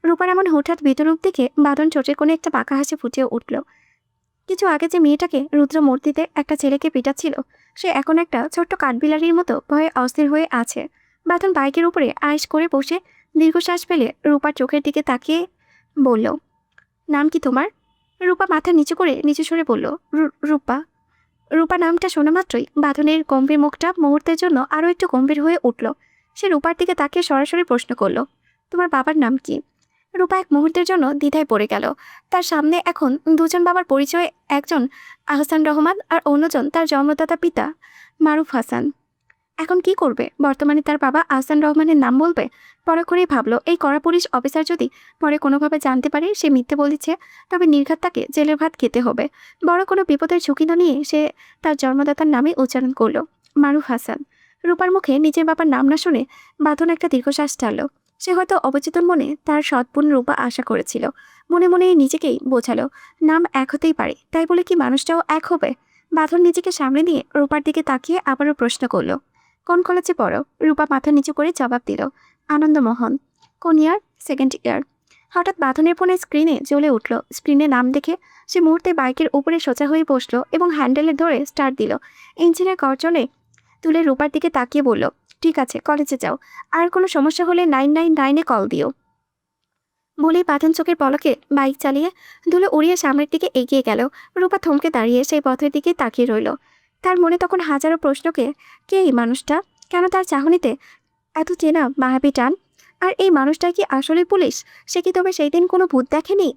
রূপার এমন হঠাৎ বিতরূপ দেখে বাঁধন চোখের কোণে একটা বাঁকা হাসি ফুটিয়ে উঠল। কিছু আগে যে মেয়েটাকে রুদ্র মূর্তিতে একটা ছেলেকে পিটাচ্ছিল সে এখন একটা ছোট্ট কাঠবিলারির মতো ভয়ে অস্থির হয়ে আছে। বাঁধন বাইকের উপরে আয়েশ করে বসে দীর্ঘশ্বাস ফেলে রূপার চোখের দিকে তাকিয়ে বলল, নাম কি তোমার? রূপা মাথা নিচু করে নিচু সরে বলল, রূপা। রূপা নামটা শোনা মাত্রই বাঁধনের গম্ভীর মুখটা মুহূর্তের জন্য আরও একটু গম্ভীর হয়ে উঠল। সে রূপার দিকে তাকিয়ে সরাসরি প্রশ্ন করল, তোমার বাবার নাম কি? রূপা এক মুহূর্তের জন্য দ্বিধায় পড়ে গেল। তার সামনে এখন দুজন বাবার পরিচয়, একজন আহসান রহমান আর অন্যজন তার জন্মদাতা পিতা মারুফ হাসান। এখন কি করবে? বর্তমানে তার বাবা আহসান রহমানের নাম বলবে? পরে করেই ভাবলো এই কড়া পুলিশ অফিসার যদি পরে কোনোভাবে জানতে পারে সে মিথ্যে বলেছে তবে নির্ঘাত তাকে জেলের ভাত খেতে হবে। বড় কোনো বিপদের ঝুঁকি না নিয়ে সে তার জন্মদাতার নামে উচ্চারণ করলো, মারুফ হাসান। রূপার মুখে নিজের বাবার নাম না শুনে বাঁধন একটা দীর্ঘশ্বাস টানল। সে হয়তো অবচেতন মনে তার সৎবোন রূপা আশা করেছিল। মনে মনে নিজেকেই বোঝালো নাম এক হতেই পারে, তাই বলে কি মানুষটাও এক হবে? বাঁধন নিজেকে সামনে নিয়ে রূপার দিকে তাকিয়ে আবারও প্রশ্ন করল, কোন কলেজে পড়ো? রূপা মাথা নিচু করে জবাব দিল, আনন্দমোহন। কোন ইয়ার? Second year. হঠাৎ বাঁধনের ফোনের স্ক্রিনে জ্বলে উঠল। স্ক্রিনে নাম দেখে সে মুহূর্তে বাইকের উপরে সোজা হয়ে বসলো এবং হ্যান্ডেলে ধরে স্টার্ট দিল। ইঞ্জিনের গর্জনে তুলে রূপার দিকে তাকিয়ে বলল, ঠিক আছে কলেজে যাও, আর কোনো সমস্যা হলে 999-এ কল দিও। বলেই বাঁধন চোখের পলকে বাইক চালিয়ে ধুলো উড়িয়ে সামনের দিকে এগিয়ে গেল। রূপা থমকে দাঁড়িয়ে সেই পথের দিকে তাকিয়ে রইল। তার মনে তখন হাজারো প্রশ্নকে, কে এই মানুষটা? কেন তার চাহনিতে এত চেনা মায়াবী টান? আর এই মানুষটা কি আসলে পুলিশ? সে কি তবে সেই দিন কোনো ভূত দেখেনি?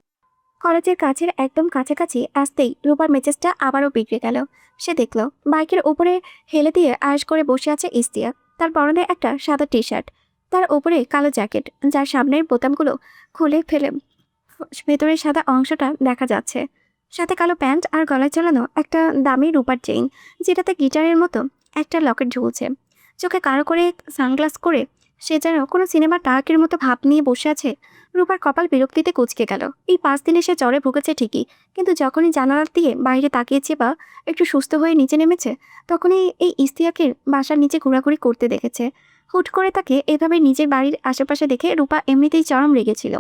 কলেজের কাছের একদম কাছাকাছি আসতেই রূপার মেজাজটা আবারও বিগড়ে গেল। সে দেখল বাইকের উপরে হেলে দিয়ে আয়েশ করে বসে আছে ইস্তিয়া। তার পরনে একটা সাদা টি শার্ট, তার ওপরে কালো জ্যাকেট যার সামনের বোতামগুলো খুলে ফেলে ভেতরের সাদা অংশটা দেখা যাচ্ছে। সাথে কালো প্যান্ট আর গলায় ঝোলানো একটা দামি রূপার চেইন, যেটাতে গিটারের মতো একটা লকেট ঝুলছে। চোখে কালো করে সানগ্লাস করে সে যেন কোনো সিনেমার নায়কের মতো ভাব নিয়ে বসে আছে। রূপার কপাল বিরক্তিতে কুঁচকে গেল। এই 5 দিনে সে জ্বরে ভুগেছে ঠিকই, কিন্তু যখনই জানালার দিয়ে বাইরে তাকিয়েছে বা একটু সুস্থ হয়ে নিচে নেমেছে, তখনই এই ইস্তিয়াকের বাসার নিচে ঘোরাঘুরি করতে দেখেছে। হুট করে তাকে এভাবে নিজের বাড়ির আশেপাশে দেখে রূপা এমনিতেই চরম রেগেছিল।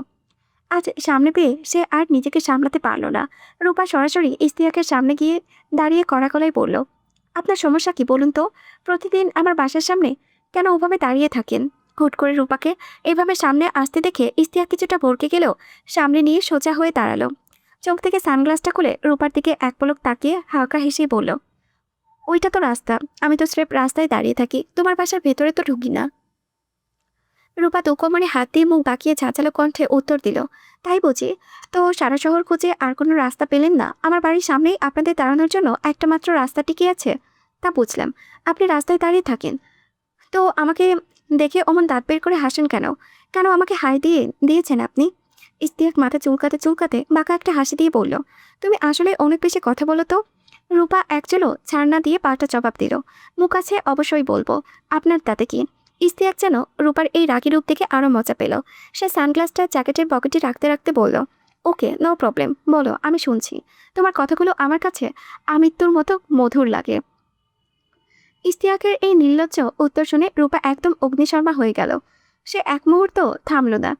আজ সামনে পেয়ে সে আর নিজেকে সামলাতে পারল না। রূপা সরাসরি ইস্তিয়াকের সামনে গিয়ে দাঁড়িয়ে কড়া গলায় বলল, আপনার সমস্যা কি বলুন তো? প্রতিদিন আমার বাসার সামনে কেন ওভাবে দাঁড়িয়ে থাকেন? হুট করে রূপাকে এভাবে সামনে আসতে দেখে ইস্তিয়াক কিছুটা ভরকে গেলেও সামনে নিয়ে সোজা হয়ে দাঁড়ালো। চোখ থেকে সানগ্লাসটা খুলে রূপার দিকে এক পলক তাকিয়ে হালকা হেসে বলল, ওইটা তো রাস্তা, আমি তো স্রেফ রাস্তায় দাঁড়িয়ে থাকি, তোমার বাসার ভেতরে তো ঢুকি না। রূপা দুকোমরে হাত দিয়ে মুখ বাঁকিয়ে ঝাঁঝালো কণ্ঠে উত্তর দিল, তাই বুঝি? তো সারা শহর খুঁজে আর কোনো রাস্তা পেলেন না? আমার বাড়ির সামনেই আপনাদের দাঁড়ানোর জন্য একটা মাত্র রাস্তা টিকে আছে। তা বুঝলাম, আপনি রাস্তায় দাঁড়িয়ে থাকেন, তো আমাকে দেখে অমন দাঁত বের করে হাসেন কেন? কেন আমাকে হাই দিয়েছেন আপনি? ইস্তিয়াক মাথা চুলকাতে চুলকাতে বাঁকা একটা হাসি দিয়ে বলল, তুমি আসলে অনেক বেশি কথা বলো তো। রূপা এক চলো ছাড় না দিয়ে পাল্টা জবাব দিল, মুখ আছে অবশ্যই বলবো, আপনার তাতে কি? ইস্তিয়াক যেন রূপার এই রাগী রূপ দেখে আরও মজা পেল। সে সানগ্লাসটা জ্যাকেটের পকেটে রাখতে রাখতে বলল, ওকে, নো প্রবলেম, বলো, আমি শুনছি। তোমার কথাগুলো আমার কাছে আমৃত্যুর মতো মধুর লাগে। ইস্তিয়াকের এই নির্লজ্জ উত্তর শুনে রূপা একদম অগ্নিশর্মা হয়ে গেল। সে এক মুহূর্ত থামল না।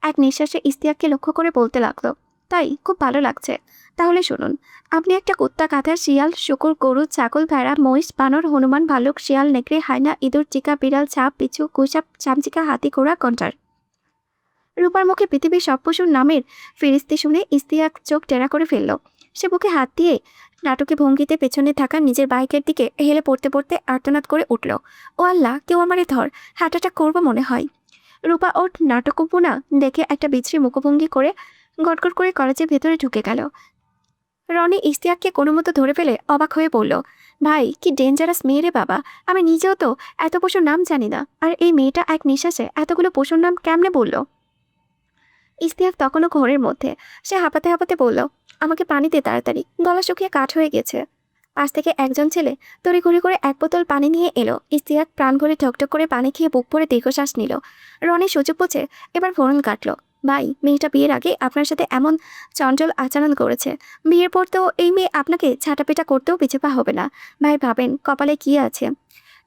এক নিঃশ্বাসে ইস্তিয়াককে লক্ষ্য করে বলতে লাগলো, তাই খুব ভালো লাগছে। তাহলে শুনুন, আপনি একটা কুত্তা, কাঁথা, শিয়াল, শূকর, গরু, ছাগল, ভেড়া, মহিষ, বানর, হনুমান, ভালুক, শিয়াল, নেকড়ে, হায়না, ইঁদুর, চিকা, বিড়াল, ছাপ, পিছু, গুইসাপ, চামচিকা, হাতি, ঘোড়া, কন্টার। রূপার মুখে পৃথিবীর সব পশুর নামের ফিরিস্তি শুনে ইস্তিয়াক চোখ টেরা করে ফেলল। সে বুকে হাত দিয়ে নাটকে ভঙ্গিতে পেছনে থাকা নিজের বাইকের দিকে হেলে পড়তে পড়তে আর্তনাদ করে উঠল, ও আল্লাহ, কেউ আমারে ধর, হার্ট অ্যাটাক করবো মনে হয়। রূপা ওর নাটকপনা দেখে একটা বিশ্রী মুখভঙ্গি করে গটগট করে কলেজের ভেতরে ঢুকে গেল। রনি ইস্তিয়াককে কোনো মতো ধরে ফেলে অবাক হয়ে বলল, ভাই, কি ডেঞ্জারাস মেয়ে রে বাবা, আমি নিজেও তো এত পশুর নাম জানি না, আর এই মেয়েটা এক নিঃশ্বাসে এতগুলো পশুর নাম কেমনে বলল? ইস্তিয়াক তখনও ঘোরের মধ্যে। সে হাঁপাতে হাঁপাতে বলল, আমাকে পানি দে তাড়াতাড়ি, গলা শুকিয়ে কাঠ হয়ে গেছে। পাশ থেকে একজন ছেলে তড়িঘড়ি করে এক বোতল পানি নিয়ে এলো। ইস্তিয়াক প্রাণ ভরে ঠকঠক করে পানি খেয়ে বুক ভরে দীর্ঘশ্বাস নিল। রনি সুযোগ বুঝে এবার ফোরন কাটল, ভাই, মেয়েটা বিয়ের আগে আপনার সাথে এমন চঞ্চল আচরণ করেছে, বিয়ের পর তো এই মেয়ে আপনাকে ছাটাপেটা করতেও পিছুপা হবে না। ভাই ভাবেন কপালে কি আছে।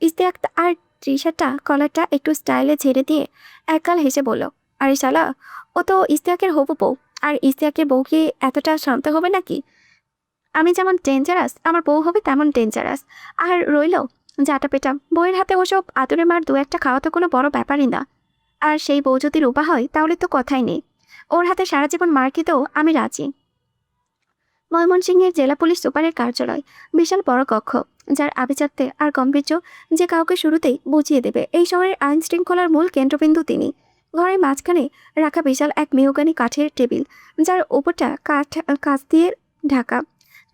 ইস্তিয়াক আর টি শার্টটা কলারটা একটু স্টাইলে ছেড়ে দিয়ে একগাল হেসে বলল, আরে শালা, ও তো ইস্তিয়াকের হবু বউ, আর ইস্তিয়াকের বউ কি এতটা শান্ত হবে নাকি? আমি যেমন ডেঞ্জারাস, আমার বউ হবে তেমন ডেঞ্জারাস। আর রইল জাটা পেটা, বউয়ের হাতে ওসব আদরে মার দু একটা খাওয়া তো কোনো বড় ব্যাপারই না। আর সেই বউ যদি রূপা হয় তাহলে তো কথাই নেই, ওর হাতে সারা জীবন মার খেতেও আমি রাজি। ময়মনসিংহের জেলা পুলিশ সুপারের কার্যালয়, বিশাল বড় কক্ষ, যার আভিজাত্যে আর গাম্ভীর্য যে কাউকে শুরুতেই বুঝিয়ে দেবে এই শহরের আইন শৃঙ্খলার মূল কেন্দ্রবিন্দু তিনি। ঘরের মাঝখানে রাখা বিশাল এক মেহগনি কাঠের টেবিল, যার উপরটা কাঁচ দিয়ে ঢাকা।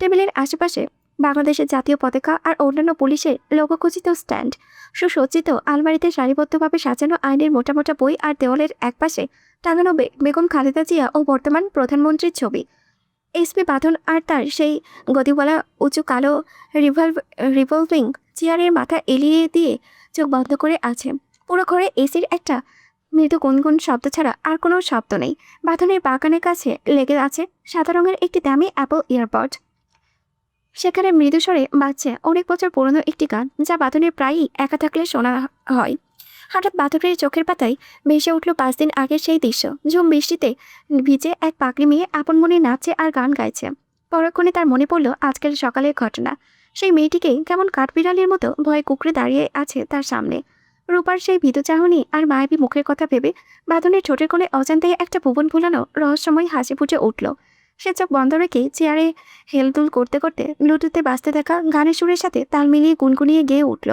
টেবিলের আশেপাশে বাংলাদেশের জাতীয় পতাকা আর অন্যান্য পুলিশের লোগোখচিত স্ট্যান্ড। সুসজ্জিত আলমারিতে সারিবদ্ধভাবে সাজানো আইনের মোটা মোটা বই, আর দেওয়ালের একপাশে টাঙানো বেগম খালেদা জিয়া ও বর্তমান প্রধানমন্ত্রীর ছবি। এসপি বাঁধন আর তার সেই গদিওয়ালা উঁচু কালো রিভলভিং চেয়ারের মাথা এলিয়ে দিয়ে চোখ বন্ধ করে আছে। পুরো ঘরে এসির একটা মৃদু গুনগুন শব্দ ছাড়া আর কোনো শব্দ নেই। বাঁধনের বাগানের কাছে লেগে আছে সাদা রঙের একটি দামি অ্যাপল ইয়ারপড। সেখানে মৃদুস্বরে বাজছে অনেক বছর পুরনো একটি গান, যা বাঁধনের প্রায়ই একা থাকলে শোনা হয়। হঠাৎ বাঁধনের চোখের পাতায় ভেসে উঠল 5 দিন আগের সেই দৃশ্য। ঝুম বৃষ্টিতে ভিজে এক পাগলি মেয়ে আপন মনে নাচছে আর গান গাইছে। পরক্ষণে তার মনে পড়ল আজকের সকালের ঘটনা। সেই মেয়েটিকে কেমন কাঠবিড়ালির মতো ভয়ে কুকড়ে দাঁড়িয়ে আছে তার সামনে। রূপার সেই ভীত চাহনি আর মায়াবী মুখের কথা ভেবে বাঁধনের ঠোঁটের কোণে অজান্তেই একটা ভুবন ভুলানো রহস্যময় হাসি ফুটে উঠল। সে চোখ বন্ধ রেখে চেয়ারে হেলদুল করতে করতে ব্লুটুথে বাজতে থাকা গানের সুরের সাথে তাল মিলিয়ে গুনগুনিয়ে গেয়ে উঠল,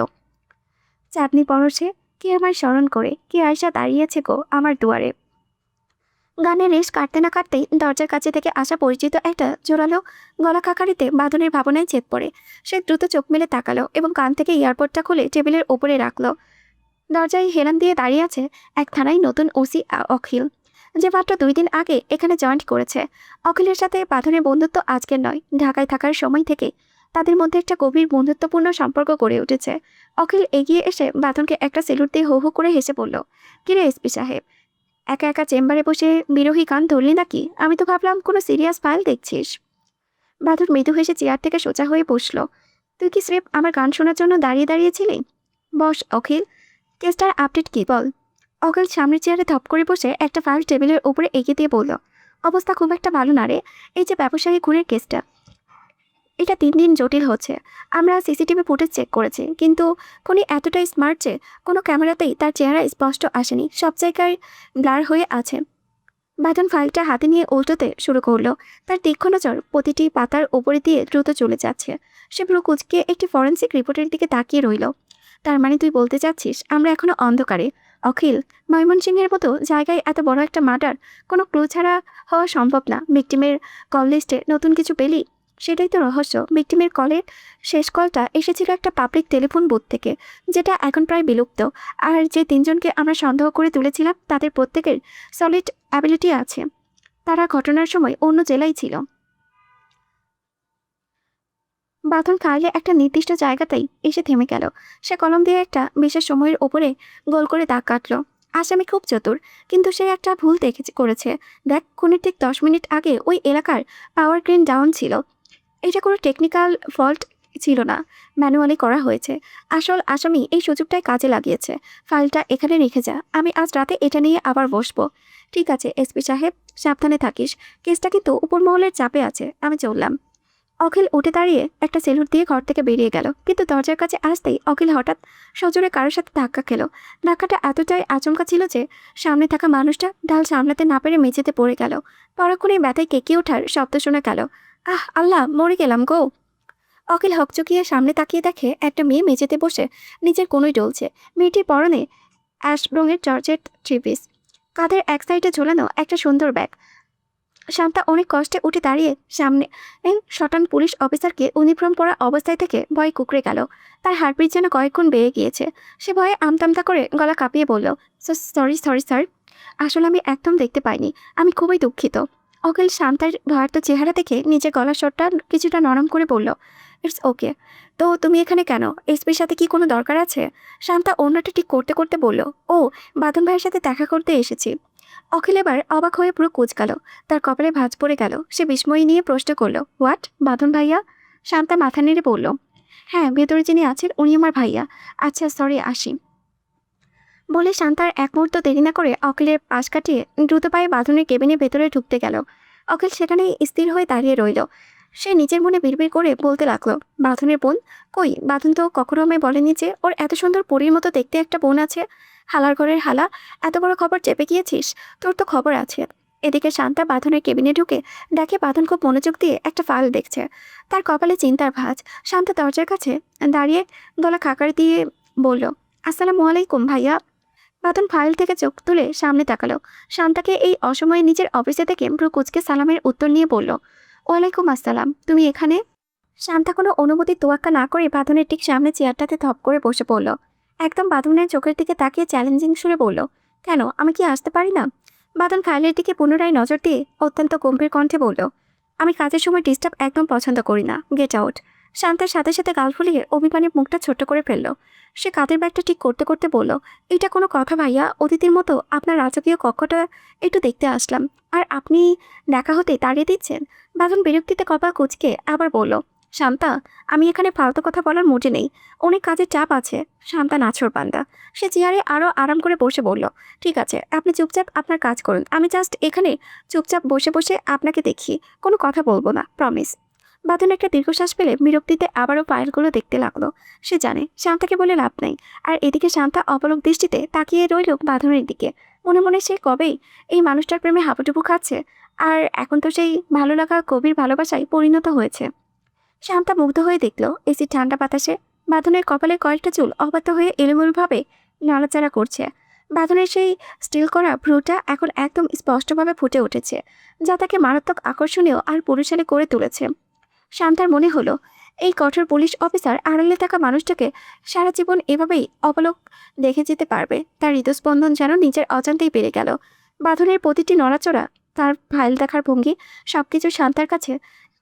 চাঁদনি পরশে কে আমার স্মরণ করে, কে আয়সা দাঁড়িয়েছে গো আমার দুয়ারে। গানের রেশ কাটতে না কাটতেই দরজার কাছে থেকে আসা পরিচিত একটা জোরালো গলা খাকারিতে বাঁধনের ভাবনায় চেপ পড়ে। সে দ্রুত চোখ মেলে তাকালো এবং কান থেকে ইয়ারপডটা খুলে টেবিলের ওপরে রাখলো। দরজায় হেলান দিয়ে দাঁড়িয়ে আছে এক থানায় নতুন ওসি অখিল, যে মাত্র 2 দিন আগে এখানে জয়েন্ট করেছে। অখিলের সাথে বাঁধনের বন্ধুত্ব আজকের নয়, ঢাকায় থাকার সময় থেকে তাদের মধ্যে একটা গভীর বন্ধুত্বপূর্ণ সম্পর্ক গড়ে উঠেছে। অখিল এগিয়ে এসে বাঁধনকে একটা সেলুট দিয়ে হো হো করে হেসে বলল, কিরে এসপি সাহেব, একা একা চেম্বারে বসে বিরোহী গান ধরলি নাকি? আমি তো ভাবলাম কোনো সিরিয়াস ফাইল দেখছিস। বাঁধন মৃদু হেসে চেয়ার থেকে সোজা হয়ে বসল। তুই কি স্রেফ আমার গান শোনার জন্য দাঁড়িয়ে দাঁড়িয়েছিলি? বস অখিল, কেসটার আপডেট কি বল। অখিল সামনের চেয়ারে ধপ করে বসে একটা ফাইল টেবিলের উপরে এগিয়ে দিয়ে বলল, অবস্থা খুব একটা ভালো না রে। এই যে ব্যবসায়ী খুনের কেসটা, এটা 3 দিন জটিল হচ্ছে। আমরা সিসিটিভি ফুটেজ চেক করেছি, কিন্তু খুনি এতটাই স্মার্ট যে কোনো ক্যামেরাতেই তার চেহারা স্পষ্ট আসেনি, সব জায়গায় ব্লার হয়ে আছে। বাঁধন ফাইলটা হাতে নিয়ে উল্টোতে শুরু করলো। তার তীক্ষ্ণ নজর প্রতিটি পাতার ওপরে দিয়ে দ্রুত চলে যাচ্ছে। সে ভ্রু কুঁচকে একটি ফরেন্সিক রিপোর্টের দিকে তাকিয়ে রইল। তার মানে তুই বলতে চাচ্ছিস আমরা এখনো অন্ধকারে? অখিল, ময়মনসিংহের মতো জায়গায় এত বড় একটা মার্ডার কোনো ক্লু ছাড়া হওয়া সম্ভব না। ভিকটিমের কল লিস্টে নতুন কিছু পেলি? সেটাই তো রহস্য। ভিকটিমের কলের শেষ কলটা এসেছিল একটা পাবলিক টেলিফোন বুথ থেকে, যেটা এখন প্রায় বিলুপ্ত। আর যে 3জনকে আমরা সন্দেহ করে তুলেছিলাম তাদের প্রত্যেকের সলিড অ্যাবিলিটি আছে। তারা ঘটনার সময় অন্য জেলায় ছিল। বাঁধন ফাইলে একটা নির্দিষ্ট জায়গাতেই এসে থেমে গেল। সে কলম দিয়ে একটা বিশেষ সময়ের ওপরে গোল করে দাগ কাটল। আসামি খুব চতুর, কিন্তু সে একটা ভুল করেছে। দেখ, খুনের ঠিক 10 মিনিট আগে ওই এলাকার পাওয়ার গ্রিন ডাউন ছিল। এটা কোনো টেকনিক্যাল ফল্ট ছিল না, ম্যানুয়ালি করা হয়েছে। আসল আসামি এই সুযোগটাই কাজে লাগিয়েছে। ফাইলটা এখানে রেখে যা, আমি আজ রাতে এটা নিয়ে আবার বসবো। ঠিক আছে এসপি সাহেব, সাবধানে থাকিস। কেসটা কিন্তু উপর মহলের চাপে আছে, আমি চললাম। অখিল উঠে দাঁড়িয়ে একটা সেলুট দিয়ে ঘর থেকে বেরিয়ে গেল, কিন্তু দরজার কাছে আসতেই অখিল হঠাৎ সজোরে কারোর সাথে ধাক্কা খেল। ধাক্কাটা এতটাই আচমকা ছিল যে সামনে থাকা মানুষটা ঢাল সামলাতে না পেরে মেঝেতে পড়ে গেল। পরক্ষণে ব্যথায় কেঁকে ওঠার শব্দ শোনা গেল। আহ আল্লাহ, মরে গেলাম গো। অখিল হকচকিয়ে সামনে তাকিয়ে দেখে একটা মেয়ে মেঝেতে বসে নিজের কোনোই ডলছে। মেয়েটির পরনে অ্যাশ রঙের জর্জেট থ্রি পিস, কাঁধের এক সাইডে ঝোলানো একটা সুন্দর ব্যাগ। শান্তা অনেক কষ্টে উঠে দাঁড়িয়ে সামনে শটান পুলিশ অফিসারকে ইউনিফর্ম পরা অবস্থায় থেকে ভয় কুকড়ে গেল। তার হার্টবিট যেন কয়েকগুণ বেড়ে গিয়েছে। সে ভয়ে আমতামতা করে গলা কাঁপিয়ে বলল, সরি সরি স্যার, আসলে আমি একদম দেখতে পাইনি, আমি খুবই দুঃখিত। অখিল শান্তার ভয়ার্ত চেহারা দেখে নিজের গলার স্বরটা কিছুটা নরম করে বলল, ইটস ওকে। তো তুমি এখানে কেন? এসপির সাথে কি কোনো দরকার আছে? শান্তা অন্যটা ঠিক করতে করতে বলল, ও, বাঁধন ভাইয়ের সাথে দেখা করতে এসেছি। অখিল এবার অবাক হয়ে পুরো কুঁচকাল। তার কপালে ভাঁজ পড়ে গেল। সে বিস্ময় নিয়ে প্রশ্ন করল, হোয়াট, বাঁধন ভাইয়া? শান্তা মাথা নেড়ে বলল, হ্যাঁ, ভেতরে যিনি আছেন উনি আমার ভাইয়া। আচ্ছা সরি, আসি। বলে শান্তার এক মুহূর্ত দেরি না করে অখিলের পাশ কাটিয়ে দ্রুত পায়ে বাঁধনের কেবিনের ভেতরে ঢুকতে গেল। অখিল সেখানেই স্থির হয়ে দাঁড়িয়ে রইল। সে নিজের মনে বিড়বিড় করে বলতে লাগলো, বাঁধনের বোন? কই, বাঁধন তো কখনো আমায় বলেনি যে ওর এত সুন্দর পরীর মতো দেখতে একটা বোন আছে। হালার ঘরের হালা, এত বড় খবর চেপে গিয়েছিস? তোর তো খবর আছে। এদিকে শান্তা বাঁধনের কেবিনে ঢুকে দেখে বাঁধন খুব মনোযোগ দিয়ে একটা ফাইল দেখছে। তার কপালে চিন্তার ভাঁজ। শান্তা দরজার কাছে দাঁড়িয়ে গলা খাকার দিয়ে বলল, আসসালামু আলাইকুম ভাইয়া। বাঁধন ফাইল থেকে চোখ তুলে সামনে তাকালো। শান্তাকে এই অসময়ে নিজের অফিসে থেকে ভ্রু কুঁচকে সালামের উত্তর নিয়ে বলল, ওয়ালাইকুম আসসালাম, তুমি এখানে? শান্তা কোনো অনুমতি তোয়াক্কা না করে বাঁধনের ঠিক সামনে চেয়ারটাতে ধপ করে বসে পড়ল। একদম বাঁধনের চোখের দিকে তাকিয়ে চ্যালেঞ্জিং সুরে বলল, কেন, আমি কি আসতে পারি না? বাঁধন ফাইলের দিকে পুনরায় নজর দিয়ে অত্যন্ত গম্ভীর কণ্ঠে বলল, আমি কাজের সময় ডিস্টার্ব একদম পছন্দ করি না, গেট আউট। শান্তার সাথে সাথে গাল ফুলিয়ে অভিমানে মুখটা ছোট্ট করে ফেলল। সে কাঁধের ব্যাগটা ঠিক করতে করতে বলল, এটা কোনো কথা ভাইয়া? অতিথির মতো আপনার রাজকীয় কক্ষটা একটু দেখতে আসলাম, আর আপনি দেখা হতে তাড়িয়ে দিচ্ছেন। বাঁধন বিরক্তিতে কপাল কুঁচকে আবার বলল, শান্তা, আমি এখানে ফালতু কথা বলার মুডে নেই, অনেক কাজের চাপ আছে। শান্তা নাছোড়বান্দা। সে চেয়ারে আরও আরাম করে বসে বলল, ঠিক আছে, আপনি চুপচাপ আপনার কাজ করুন, আমি জাস্ট এখানে চুপচাপ বসে বসে আপনাকে দেখি, কোনো কথা বলবো না, প্রমিস। বাঁধন একটা দীর্ঘশ্বাস পেলে বিরক্তিতে আবারও ফাইলগুলো দেখতে লাগলো। সে জানে শান্তাকে বলে লাভ নাই। আর এদিকে শান্তা অপলক দৃষ্টিতে তাকিয়ে রইল বাঁধনের দিকে। মনে মনে সে কবেই এই মানুষটার প্রেমে হাঁপুডুপু খাচ্ছে, আর এখন তো সেই ভালো লাগা গভীর ভালোবাসায় পরিণত হয়েছে। শান্তা মুগ্ধ হয়ে দেখল এসির ঠান্ডা বাতাসে বাঁধনের কপালের কয়েকটা চুল অবাধ্য হয়ে এলোমেলোভাবে নাড়াচাড়া করছে। বাঁধনের সেই স্টিল করা ভ্রুটা এখন একদম স্পষ্টভাবে ফুটে উঠেছে, যা তাকে মারাত্মক আকর্ষণীয় আর পুরুষালী করে তুলেছে। শান্তার মনে হলো এই কঠোর পুলিশ অফিসার আড়ালে থাকা মানুষটাকে সারা জীবন এভাবেই অবলোক দেখে যেতে পারবে। তার হৃদস্পন্দন যেন নিজের অজান্তেই বেড়ে গেল। বাঁধনের প্রতিটি নড়াচড়া, তার ফাইল দেখার ভঙ্গি, সবকিছু শান্তার কাছে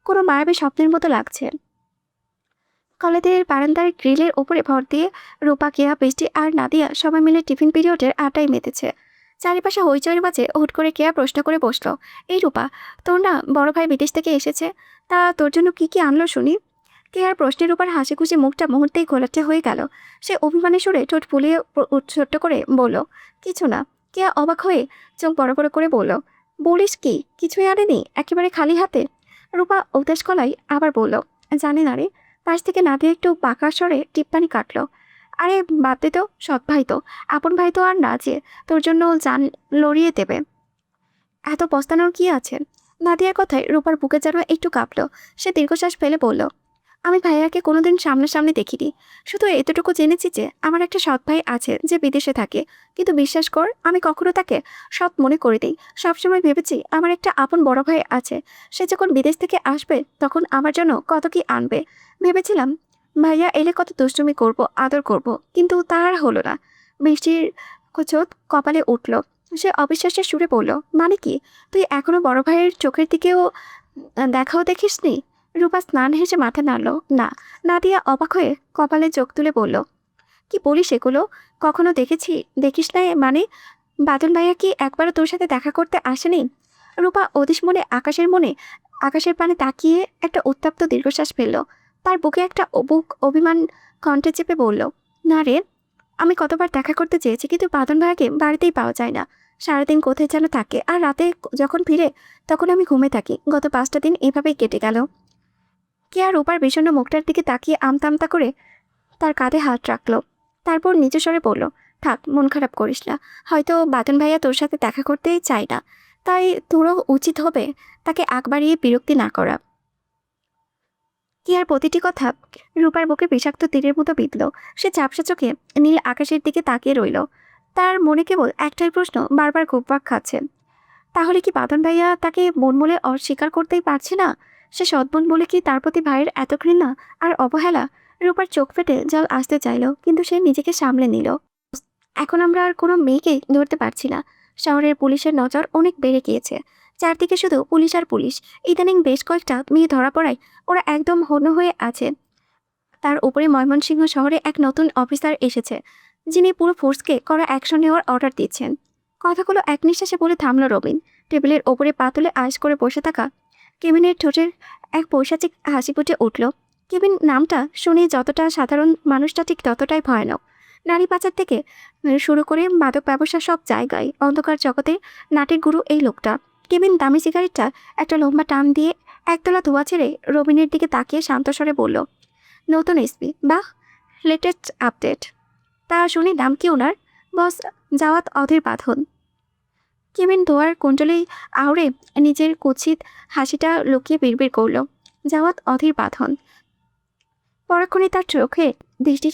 কোনো মায়াবী স্বপ্নের মতো লাগছে। কলেজের বারান্দার গ্রিলের ওপরে ভর দিয়ে রূপা, কেয়া, বৃষ্টি আর নাদিয়া সবাই মিলে টিফিন পিরিয়ডের আড্ডায় মেতেছে। চারিপাশে হইচই মাঝে হুট করে কেয়া প্রশ্ন করে বসলো, এই রূপা, তোর না বড় ভাই বিদেশ থেকে এসেছে, তা তোর জন্য কি কি আনলো শুনি? কেয়ার প্রশ্নের উপর হাসি খুশি মুখটা মুহূর্তেই ঘোলাটে হয়ে গেল। সে অভিমানী সুরে ঠোঁট ফুলিয়ে ছোট্ট করে বলল, কিছু না। কেয়া অবাক হয়ে চোখ বড় বড় করে বলল, বলিস কি, কিছুই আনেনি, একেবারে খালি হাতে? রূপা উদাস গলায় আবার বলল, জানি না রে। পাশ থেকে নাদিয়া একটু পাকা স্বরে টিপ্পানি কাটলো, আরে বাদ দে তো, সৎ ভাই তো, আপন ভাই তো আর না যে তোর জন্য জান লড়িয়ে দেবে। এত পস্তানোর কি আছে? নাদিয়ার কথায় রূপার বুকে যেন একটু কাঁপলো। সে দীর্ঘশ্বাস ফেলে বলল, আমি ভাইয়াকে কোনোদিন সামনাসামনি দেখিনি, শুধু এতটুকু জেনেছি যে আমার একটা সৎ ভাই আছে যে বিদেশে থাকে। কিন্তু বিশ্বাস কর, আমি কখনো তাকে সৎ মনে করে দিই। সবসময় ভেবেছি আমার একটা আপন বড় ভাই আছে, সে যখন বিদেশ থেকে আসবে তখন আমার জন্য কত কি আনবে। ভেবেছিলাম ভাইয়া এলে কত দুষ্টুমি করব, আদর করব, কিন্তু তা আর হলো না। বৃষ্টির কোচত কপালে উঠল। সে অবিশ্বাসের সুরে বলল, মানে কি, তুই এখনো বড় ভাইয়ের চোখের দিকেও দেখাও দেখিসনি? রূপা স্নান হেসে মাথা নাড়ল, না। নাদিয়া অবাক হয়ে কপালে চোখ তুলে বলল, কি বলিস এগুলো? কখনো দেখিস না মানে? বাদল ভাইয়া কি একবারও তোর সাথে দেখা করতে আসেনি? রূপা অদিশ আকাশের পানে তাকিয়ে একটা উত্তপ্ত দীর্ঘশ্বাস ফেলল। তার বুকে একটা অভিমান কণ্ঠে চেপে বলল, না রে, আমি কতবার দেখা করতে চেয়েছি, কিন্তু বাদল ভাইয়াকে বাড়িতেই পাওয়া যায় না। সারাদিন কোথায় যেন থাকে, আর রাতে যখন ফিরে তখন আমি ঘুমে থাকি। গত 5টা দিন এভাবেই কেটে গেল। কেয়া রূপার বিষণ্ণ মুখটার দিকে তাকিয়ে আমতা করে তার কাঁধে হাত রাখল। তারপর নিচু স্বরে বলল, থাক, মন খারাপ করিস না। হয়তো বাদন ভাইয়া তোর সাথে দেখা করতেই চায় না, তাই তোরও উচিত হবে তাকে আগ বাড়িয়ে বিরক্তি না করা। কেয়ার প্রতিটি কথা রূপার বুকে বিষাক্ত তীরের মতো বিঁধল। সে ঝাপসা চোখে নীল আকাশের দিকে তাকিয়ে রইল। তার মনে কেবল একটাই প্রশ্ন বারবার ঘুরপাক খাচ্ছে, তাহলে কি বাদন ভাইয়া তাকে মন বলে অস্বীকার করতেই পারছে না? সে সৎবোন বলে কি তার প্রতি ভাইয়ের এত ঘৃণা আর অবহেলা? রূপার চোখ ফেটে জল আসতে চাইল, কিন্তু সে নিজেকে সামলে নিল। এখন আমরা আর কোনো মেয়েকে ধরতে পারছি না। শহরের পুলিশের নজর অনেক বেড়ে গিয়েছে। চারদিকে শুধু পুলিশ আর পুলিশ। ইদানিং বেশ কয়েকটা মেয়ে ধরা পড়ায় ওরা একদম হন্য হয়ে আছে। তার উপরে ময়মনসিংহ শহরে এক নতুন অফিসার এসেছে, যিনি পুরো ফোর্সকে কড়া অ্যাকশন নেওয়ার অর্ডার দিচ্ছেন। কথাগুলো এক নিঃশ্বাসে বলে থামল রবিন। টেবিলের ওপরে পা তুলে আইস করে বসে থাকা কেবিনের ঠোঁটের এক পৈশাচিক হাসি ফুটে উঠল। কেবিন নামটা শুনে যতটা সাধারণ, মানুষটা ঠিক ততটাই ভয়ানক। নারী পাচার থেকে শুরু করে মাদক ব্যবসা সব জায়গায় অন্ধকার জগতে নাটের গুরু এই লোকটা। কেবিন দামি সিগারেটটা একটা লম্বা টান দিয়ে একতলা ধোয়া ছেড়ে রবিনের দিকে তাকিয়ে শান্তস্বরে বলল, নতুন এসপি, বাহ, লেটেস্ট আপডেট। তা শুনি নাম কি ওনার? বস জাওয়াত অধীর বাঁধন। কেবিন ধোয়ার কুণ্ডলেই আউড়ে নিজের কুৎসিত হাসিটা লুকিয়ে বিড়বিড় করল, জাওয়াত অধীর বাঁধন। পরক্ষণে তার চোখে দৃষ্টি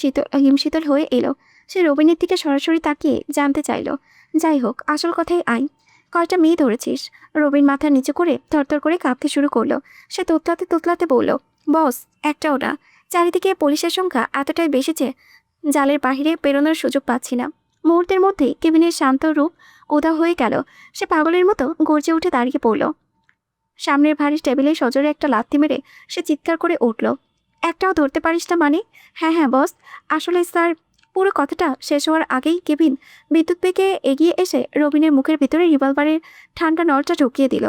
হিমশীতল হয়ে এলো। সে রবিনের দিকে সরাসরি তাকিয়ে জানতে চাইল, যাই হোক, আসল কথাই আয়, কয়টা মেয়ে ধরেছিস? রবিন মাথা নিচু করে থরথর করে কাঁপতে শুরু করলো। সে তোতলাতে বলল, বস, একটাও না। চারিদিকে পুলিশের সংখ্যা এতটাই বেশি যে জালের বাহিরে বেরোনোর সুযোগ পাচ্ছি না। মুহূর্তের মধ্যেই কেবিনের শান্ত রূপ উধাও হয়ে গেল। সে পাগলের মতো গর্জে উঠে দাঁড়িয়ে পড়ল। সামনের ভারী টেবিলে সজোরে একটা লাথি মেরে সে চিৎকার করে উঠল, একটাও ধরতে পারিস না মানে? হ্যাঁ হ্যাঁ বস, আসলে স্যার। পুরো কথাটা শেষ হওয়ার আগেই কেবিন বিদ্যুৎ বেগে এগিয়ে এসে রবিনের মুখের ভিতরে রিভলভারের ঠান্ডা নলটা ঢুকিয়ে দিল।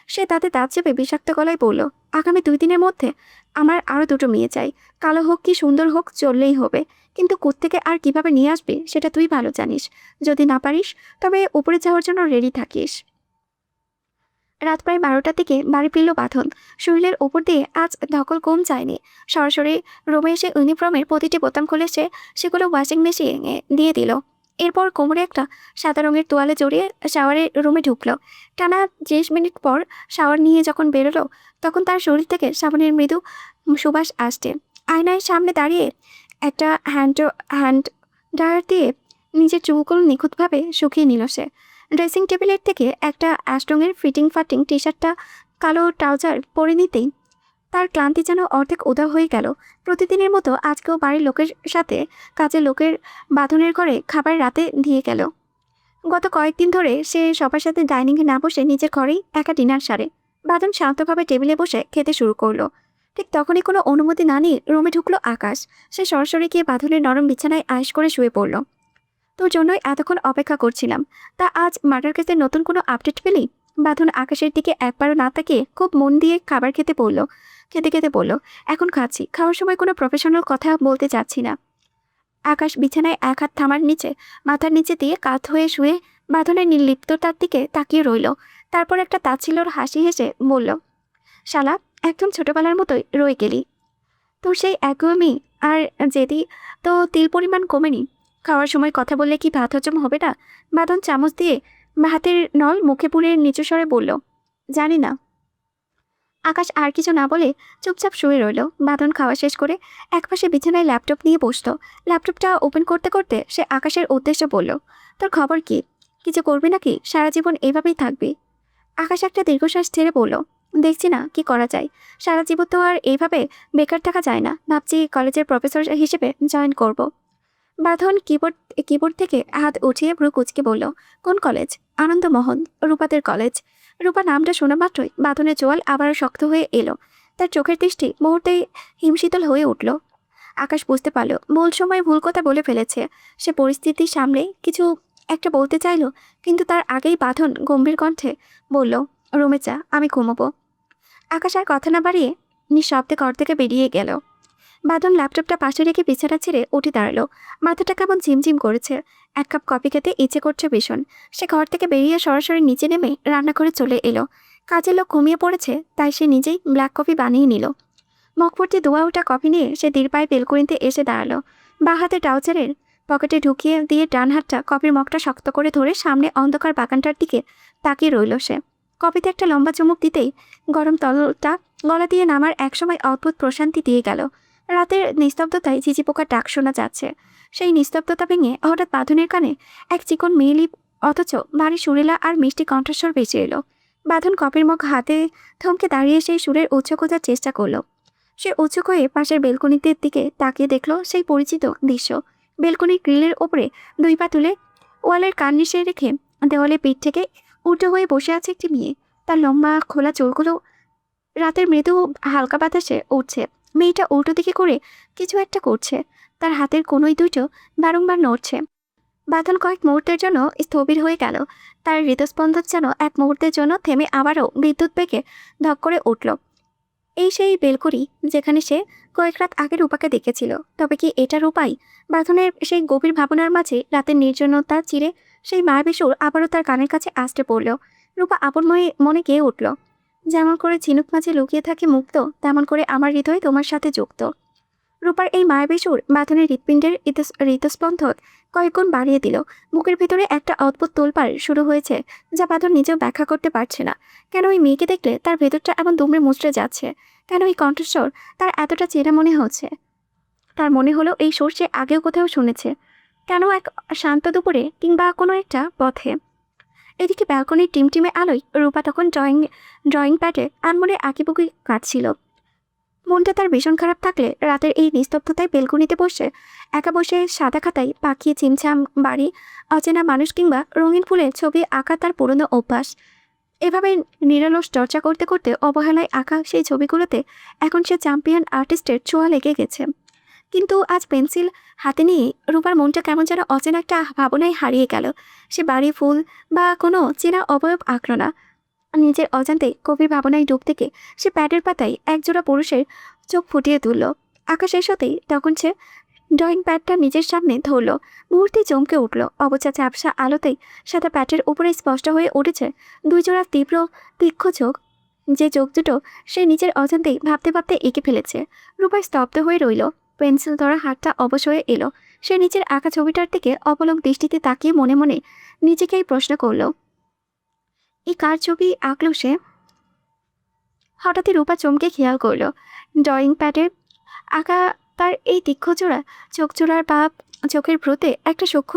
সে তাতে দাঁত চেপে বিষাক্ত গলায় বলল, আগামী 2 দিনের মধ্যে আমার আরও 2টো মেয়ে চাই। কালো হোক কি সুন্দর হোক, চললেই হবে। কিন্তু কোত্থেকে আর কিভাবে নিয়ে আসবে সেটা তুই ভালো জানিস। যদি না পারিস তবে উপরে যাওয়ার জন্য রেডি থাকিস। রাত প্রায় 12টার দিকে বাড়ি ফিরল বাঁধন। শরীরের ওপর দিয়ে আজ ধকল কম যায়নি। সরাসরি রুমে এসে ইউনিফর্মের প্রতিটি বোতাম খুলে সেগুলো ওয়াশিং মেশিনে দিয়ে দিল। এরপর কোমরে একটা সাদা রঙের তোয়ালে জড়িয়ে শাওয়ারের রুমে ঢুকলো। টানা 30 মিনিট পর শাওয়ার নিয়ে যখন বেরোলো, তখন তার শরীর থেকে সাবানের মৃদু সুবাস আসছে। আয়নার সামনে দাঁড়িয়ে একটা হ্যান্ড ড্রায়ার দিয়ে নিজের চুলগুলো নিখুঁতভাবে শুকিয়ে নিল সে। ড্রেসিং টেবিলের থেকে একটা অ্যাশ রঙের ফিটিং টি শার্টটা কালো ট্রাউজার পরে নিতেই তার ক্লান্তি যেন অর্ধেক উধাও হয়ে গেল। প্রতিদিনের মতো আজকেও বাড়ির লোকের সাথে কাজের লোকের বাঁধনের ঘরে খাবার রাতে দিয়ে গেল। গত কয়েকদিন ধরে সে সবার সাথে ডাইনিংয়ে না বসে নিজের ঘরেই একা ডিনার সারে। বাঁধন শান্তভাবে টেবিলে বসে খেতে শুরু করলো। ঠিক তখনই কোনো অনুমতি না নিয়ে রুমে ঢুকলো আকাশ। সে সরাসরি গিয়ে বাঁধনের নরম বিছানায় আয়েশ করে শুয়ে পড়ল। তোর জন্যই এতক্ষণ অপেক্ষা করছিলাম। তা আজ মার্ডার কেসের নতুন কোনো আপডেট পেলি? বাঁধন আকাশের দিকে একবারও না তাকিয়ে খুব মন দিয়ে খাবার খেতে খেতে বলল, এখন খাচ্ছি। খাওয়ার সময় কোনো প্রফেশনাল কথা বলতে চাচ্ছি না। আকাশ বিছানায় এক হাত মাথার নিচে দিয়ে কাত হয়ে শুয়ে বাঁধনের নির্লিপ্ততার দিকে তাকিয়ে রইল। তারপর একটা তাচ্ছিল্যর হাসি হেসে বলল, শালা, একদম ছোটবেলার মতোই রয়ে গেলি। তোর সেই একঘেয়েমি আর জেদি তো তিল পরিমাণ কমেনি। খাওয়ার সময় কথা বললে কি ভাত হজম হবে না? বাঁধন চামচ দিয়ে হাতের নল মুখে পুরে নিচু স্বরে বলল, জানি না। আকাশ আর কিছু না বলে চুপচাপ শুয়ে রইল। বাঁধন খাওয়া শেষ করে একপাশে বিছানায় ল্যাপটপ নিয়ে বসত। ল্যাপটপটা ওপেন করতে করতে সে আকাশের উদ্দেশ্যে বলল, তোর খবর কি? কিছু করবি নাকি সারা জীবন এভাবেই থাকবি? আকাশ একটা দীর্ঘশ্বাস ছেড়ে বলল, দেখছি না কি করা যায়। সারা জীবন তো আর এইভাবে বেকার থাকা যায় না। ভাবছি কলেজের প্রফেসর হিসেবে জয়েন করব। বাঁধন কিবোর্ড থেকে হাত উঠিয়ে ভ্রু কুচকে বলল, কোন কলেজ? আনন্দমোহন, রূপাদের কলেজ। রূপা নামটা শোনা মাত্রই বাঁধনের চোয়াল আবার শক্ত হয়ে এলো। তার চোখের দৃষ্টি মুহূর্তেই হিমশীতল হয়ে উঠল। আকাশ বুঝতে পারল ভুল সময় ভুল কথা বলে ফেলেছে। সে পরিস্থিতির সামনে কিছু একটা বলতে চাইল, কিন্তু তার আগেই বাঁধন গম্ভীর কণ্ঠে বলল, রুমে যা, আমি ঘুমোবো। আকাশ আর কথা না বাড়িয়ে নিঃশব্দে ঘর থেকে বেরিয়ে গেল। বাঁধন ল্যাপটপটা পাশে রেখে বিছানা ছেড়ে উঠে দাঁড়ালো। মাথাটা কেমন ঝিমঝিম করেছে। এক কাপ কফি খেতে ইচ্ছে করছে ভীষণ। সে ঘর থেকে বেরিয়ে সরাসরি নিচে নেমে রান্নাঘরে চলে এলো। কাজের লোক ঘুমিয়ে পড়েছে, তাই সে নিজেই ব্ল্যাক কফি বানিয়ে নিল। মগভর্তি ধোয়া ওঠা কফি নিয়ে সে ধীর পায়ে বেলকনিতে এসে দাঁড়ালো। বাঁ হাতে ট্রাউজারের পকেটে ঢুকিয়ে দিয়ে ডান হাতটা কফির মগটা শক্ত করে ধরে সামনে অন্ধকার বাগানটার দিকে তাকিয়ে রইল সে। কফিতে একটা লম্বা চুমুক দিতেই গরম তলটা গলা দিয়ে নামার একসময় অদ্ভুত প্রশান্তি দিয়ে গেল। রাতের নিস্তব্ধতায় ঝিঝি পোকার ডাক শোনা যাচ্ছে। সেই নিস্তব্ধতা ভেঙে হঠাৎ বাঁধনের কানে এক চিকন মেয়েলি অথচ ভারী সুরেলা আর মিষ্টি কণ্ঠস্বর বেঁচে এলো। বাঁধন কফির মগ হাতে থমকে দাঁড়িয়ে সেই সুরের উৎস খোঁজার চেষ্টা করলো। সে উঁচু হয়ে পাশের বেলকনিতে দিকে তাকিয়ে দেখল সেই পরিচিত দৃশ্য। বেলকনির গ্রিলের ওপরে দুই পা তুলে ওয়ালের কার্নিশে রেখে দেওয়ালে পিঠ থেকে উল্টো হয়ে বসে আছে একটি মেয়ে। তার লম্বা খোলা চুলগুলো রাতের মৃদু হালকা বাতাসে উঠছে। মেয়েটা উল্টো দিকে করে কিছু একটা করছে। তার হাতের কোনোই দুটো বারংবার নড়ছে। বাঁধন কয়েক মুহূর্তের জন্য স্থবির হয়ে গেল। তার হৃদস্পন্দন যেন এক মুহূর্তের জন্য থেমে আবারও বিদ্যুৎ বেগে ধক করে উঠল। এই সেই বেলকনি যেখানে সে কয়েক রাত আগে রূপাকে দেখেছিল। তবে কি এটা রূপাই? বাঁধনের সেই গভীর ভাবনার মাঝে রাতের নির্জনতা চিরে সেই মায়াবী সুর আবারও তার কানের কাছে আসতে পড়ল। রূপা আপন মনে গেয়ে উঠল, যেমন করে ঝিনুক মাঝে লুকিয়ে থাকে মুক্ত, তেমন করে আমার হৃদয় তোমার সাথে যুক্ত। রূপার এই মায়াবী সুর বাঁধনের হৃৎপিণ্ডের হৃদস্পন্দন কয়েকগুণ বাড়িয়ে দিল। বুকের ভেতরে একটা অদ্ভুত তোলপাড় শুরু হয়েছে, যা বাঁধন নিজেও ব্যাখ্যা করতে পারছে না। কেন ওই মেয়েকে দেখলে তার ভেতরটা এমন দুমড়ে মুচড়ে যাচ্ছে? কেন এই কণ্ঠস্বর তার এতটা চেনা মনে হচ্ছে? তার মনে হলো এই সুর সে আগেও কোথাও শুনেছে। কেন এক শান্ত দুপুরে কিংবা কোনো একটা পথে? এদিকে ব্যালকনির টিমটিমে আলোয় রূপা তখন ড্রয়িং প্যাডে আনমনে আঁকিবুকি কাটছিল। মনটা তার ভীষণ খারাপ থাকলে রাতের এই নিস্তব্ধতায় বেলকনিতে একা বসে সাদা খাতায় পাখিয়ে চিমছাম বাড়ি, অচেনা মানুষ কিংবা রঙিন ফুলের ছবি আঁকা তার পুরনো অভ্যাস। এভাবে নিরলস চর্চা করতে করতে অবহেলায় আঁকা সেই ছবিগুলোতে এখন সে চ্যাম্পিয়ন আর্টিস্টের ছোঁয়া লেগে গেছে। কিন্তু আজ পেন্সিল হাতে নিয়ে রূপার মনটা কেমন যেন অচেনা একটা ভাবনায় হারিয়ে গেল। সে বাড়ি, ফুল বা কোনো চেনা অবয়ব আঁকল না। নিজের অজান্তে গভীর ভাবনায় ডুব থেকে সে প্যাডের পাতায় একজোড়া পুরুষের চোখ ফুটিয়ে তুলল। আকাশ এসতেই তখন সে ড্রয়িং প্যাডটা নিজের সামনে ধরল। মুহূর্তে চমকে উঠল। অবচা ঝাপসা আলোতেই সাদা প্যাডের উপরে স্পষ্ট হয়ে উঠেছে দুই জোড়া তীক্ষ্ণ চোখ, যে চোখ দুটো সে নিজের অজান্তেই ভাবতে ভাবতে এঁকে ফেলেছে। রূপায় স্তব্ধ হয়ে রইল। পেন্সিল ধরা হাতটা অবশ হয়ে এলো। সে নিজের আঁকা ছবিটার দিকে অপলক দৃষ্টিতে তাকিয়ে মনে মনে নিজেকেই প্রশ্ন করল, এই কার ছবি আঁকলো সে? হঠাৎই রূপা চমকে খেয়াল করল ড্রয়িং প্যাডে আঁকা তার এই তীক্ষ্ণজোড়া চোখজোড়ার বা চোখের ভ্রুতে একটা সূক্ষ্ম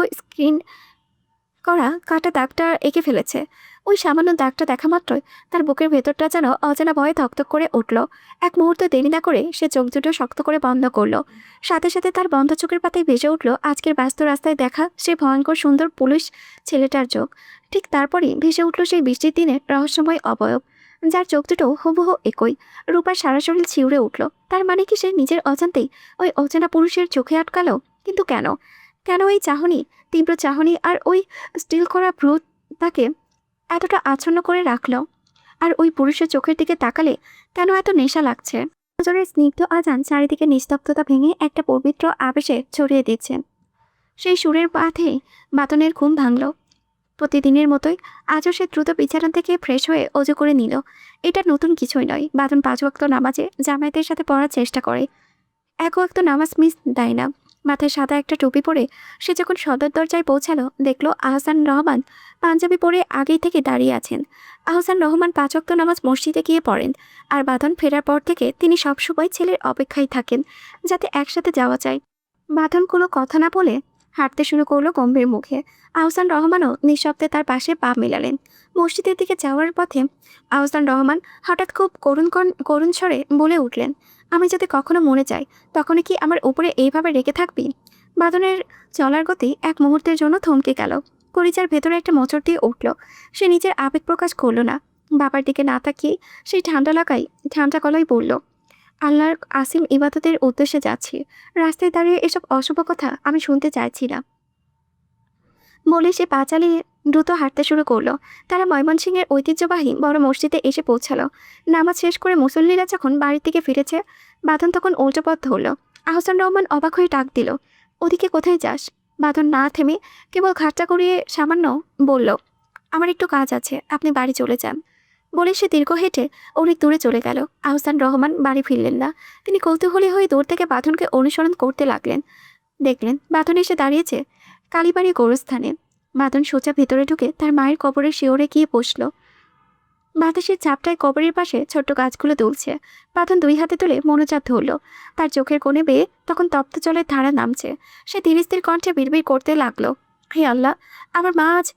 করা কাটা দাগটা এঁকে ফেলেছে। ওই সামান্য দাগটা দেখা মাত্রই তার বুকের ভেতরটা যেন অজানা ভয়ে থকথক করে উঠল। এক মুহূর্ত দেরি না করে সে চোখ দুটো শক্ত করে বন্ধ করলো। সাথে সাথে তার বন্ধ চোখের পাতায় ভেসে উঠল আজকের ব্যস্ত রাস্তায় দেখা সে ভয়ঙ্কর সুন্দর পুলিশ ছেলেটার চোখ। ঠিক তারপরই ভেসে উঠল সেই বৃষ্টির দিনের রহস্যময় অবয়ব, যার চোখ দুটো হুবহু একই। রূপার সারা শরীর শিউরে উঠল। তার মানে কি সে নিজের অজান্তেই ওই অচেনা পুরুষের চোখে আটকালো? কিন্তু কেন? কেন এই চাহনি, তীব্র চাহনি আর ওই স্টিল করা ভ্রু তাকে এতটা আচ্ছন্ন করে রাখলো? আর ওই পুরুষের চোখের দিকে তাকালে কেন এত নেশা লাগছে? নজরের স্নিগ্ধ আজান চারিদিকে নিস্তব্ধতা ভেঙে একটা পবিত্র আবেশে ছড়িয়ে দিচ্ছে। সেই সুরের পাথে বাতনের ঘুম ভাঙল। প্রতিদিনের মতোই আজও সে দ্রুত বিছানা থেকে ফ্রেশ হয়ে অজু করে নিল। এটা নতুন কিছুই নয়। বাদন 5 ওয়াক্ত নামাজে জামায়াতের সাথে পড়ার চেষ্টা করে। 1 ওয়াক্ত নামাজ মিস দেয় না। মাথায় সাদা একটা টুপি পরে সে যখন সদর দরজায় পৌঁছালো, দেখলো আহসান রহমান পাঞ্জাবি পরে আগেই থেকে দাঁড়িয়ে আছেন। আহসান রহমান 5 ওয়াক্ত নামাজ মসজিদে গিয়ে পড়েন, আর বাঁধন ফেরার পর থেকে তিনি সবসময় ছেলের অপেক্ষায় থাকেন যাতে একসাথে যাওয়া যায়। বাঁধন কোনো কথা না বলে হাঁটতে শুরু করলো গম্ভীর মুখে। আহসান রহমানও নিঃশব্দে তার পাশে পা মেলালেন। মসজিদের দিকে যাওয়ার পথে আহসান রহমান হঠাৎ খুব করুণ স্বরে বলে উঠলেন, আমি যদি কখনো মরে যাই তখনই কি আমার উপরে এইভাবে রেখে থাকবি? বাদনের চলার গতি এক মুহূর্তের জন্য থমকে গেল। কলিজার ভেতরে একটা মোচড় দিয়ে উঠল। সে নিজের আবেগ প্রকাশ করল না। বাবার দিকে না তাকিয়ে সেই ঠান্ডা গলায় বলল, আল্লাহর আসিম ইবাদতের উদ্দেশ্যে যাচ্ছি। রাস্তায় দাঁড়িয়ে এসব অশুভ কথা আমি শুনতে চাইছি না। বলে সে পা চালিয়ে দ্রুত হাঁটতে শুরু করলো। তারা ময়মনসিংহের ঐতিহ্যবাহী বড় মসজিদে এসে পৌঁছালো। নামাজ শেষ করে মুসল্লিরা যখন বাড়ির দিকে ফিরেছে, বাঁধন তখন উল্টো পথ ধরল। আহসান রহমান অবাক হয়ে ডাক দিল, ওদিকে কোথায় যাস? বাঁধন না থেমে কেবল ঘাটটা করিয়ে সামান্য বলল, আমার একটু কাজ আছে, আপনি বাড়ি চলে যান। বলে সে দীর্ঘ হেঁটে অনেক দূরে চলে গেল। আহসান রহমান বাড়ি ফিরলেন না। তিনি কৌতূহলী হয়ে দূর থেকে বাঁধনকে অনুসরণ করতে লাগলেন। দেখলেন বাঁধন এসে দাঁড়িয়েছে কালীবাড়ি গোরস্থানে। বাঁধন সোজা ভেতরে ঢুকে তার মায়ের কবরের শিওরে গিয়ে বসল। বাতাসের চাপটায় কবরের পাশে ছোট্ট গাছগুলো দুলছে। বাঁধন 2 হাতে তুলে মনোজাত ধরল। তার চোখের কোণে বেয়ে তখন তপ্ত জলের ধারা নামছে। সে ধীর স্থির কণ্ঠে বিড়বিড় করতে লাগলো, হে আল্লাহ, আমার মা আজ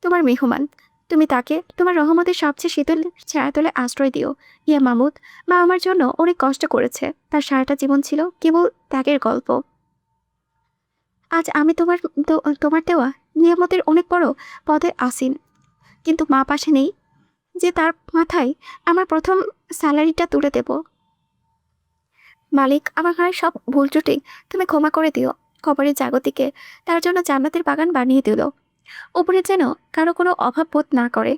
তোমার মেহমান। তুমি তাকে তোমার রহমতের সবচেয়ে শীতল ছায়াতলে আশ্রয় দিও। ইয়া মামুদ, মা আমার জন্য অনেক কষ্ট করেছে। তার সারাটা জীবন ছিল কেবল ত্যাগের গল্প। আজ আমি তোমার দেওয়া নিয়ামতের অনেক বড় পদে আসীন, কিন্তু মা পাশে নেই যে তার মাথায় আমার প্রথম স্যালারিটা তুলে দেব। মালিক, আমার ঘরের সব ভুল ত্রুটি তুমি ক্ষমা করে দিও। কবরের জাগতিকে তার জন্য জান্নাতের বাগান বানিয়ে দিল। উপরে যেন কারো কোনো অভাব বোধ না করে।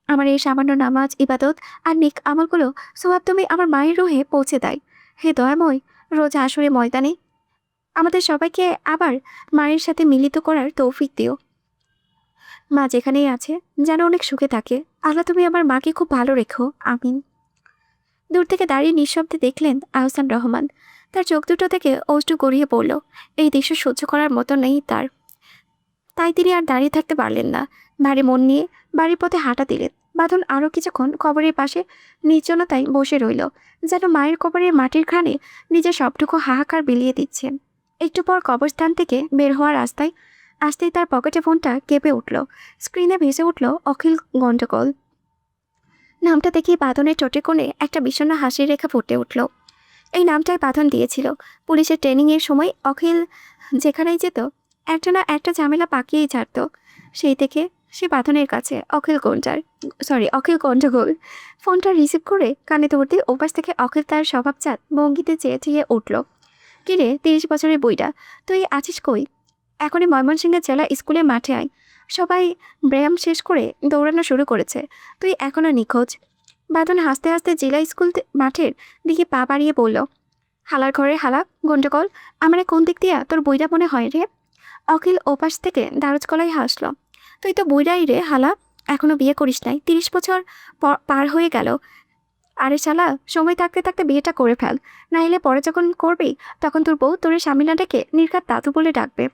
আমার এই সামান্য নামাজ, ইবাদত আর নেক আমলগুলো সোয়াব তুমি আমার মায়ের রুহে পৌঁছে দেয়। হে দয়াময়, রোজ আসরে ময়দানে আমাদের সবাইকে আবার মায়ের সাথে মিলিত করার তৌফিক দিও। মা যেখানেই আছে যেন অনেক সুখে থাকে। আল্লাহ, তুমি আমার মাকে খুব ভালো রেখো, আমিন। দূর থেকে দাঁড়িয়ে নিঃশব্দে দেখলেন আহসান রহমান। তার চোখ দুটো থেকে অশ্রু গড়িয়ে পড়ল। এই দৃশ্য সহ্য করার মতো নেই তার। তাই তিনি আর দাঁড়িয়ে থাকতে পারলেন না। ভারী মন নিয়ে বাড়ির পথে হাঁটা দিলেন। বাঁধন আরও কিছুক্ষণ কবরের পাশে নির্জনতায় বসে রইল, যেন মায়ের কবরের মাটির ঘ্রাণে নিজের সবটুকু হাহাকার বিলিয়ে দিচ্ছে। একটু পর কবরস্থান থেকে বের হওয়ার রাস্তায় আসতেই তার পকেটে ফোনটা কেঁপে উঠল। স্ক্রিনে ভেসে উঠল অখিল গণ্ডগোল। নামটা দেখে বাঁধনের ঠোঁটের কোণে একটা বিষণ্ণ হাসির রেখা ফুটে উঠল। এই নামটাই বাঁধন দিয়েছিল পুলিশের ট্রেনিংয়ের সময়। অখিল যেখানেই যেত একটা না একটা ঝামেলা পাকিয়েই ছাড়ত। সেই থেকে সে বাঁধনের কাছে অখিল গণ্ডগোল। ফোনটা রিসিভ করে কানে ধরতে ওপাশ থেকে অখিল তার স্বভাবজাত ভঙ্গিতে চেয়ে চেয়ে উঠল, কিরে 30 বছরের বইটা, তুই আছিস কই? এখনই ময়মনসিংহের জেলা স্কুলের মাঠে আয়। সবাই ব্যায়াম শেষ করে দৌড়ানো শুরু করেছে, তুই এখনও নিখোঁজ। বাঁধন হাসতে হাসতে জেলা স্কুল মাঠের দিকে পা বাড়িয়ে বলল, হালার ঘরে হালা গন্ডগোল, আমার কোন দিক দিয়া তোর বইটা মনে হয় রে? অখিল ওপাশ থেকে দারুজ গলায় হাসল, তুই তো বইরাই রে হালা, এখনো বিয়ে করিস নাই, 30 বছর পার হয়ে গেল। আরে শালা, সময় থাকতে থাকতে বিয়েটা করে ফেল, নাইলে পরে যখন করবি তখন তোর বউ তোর স্বামী না ডেকে নির্ঘাত দাদু বলে ডাকবে।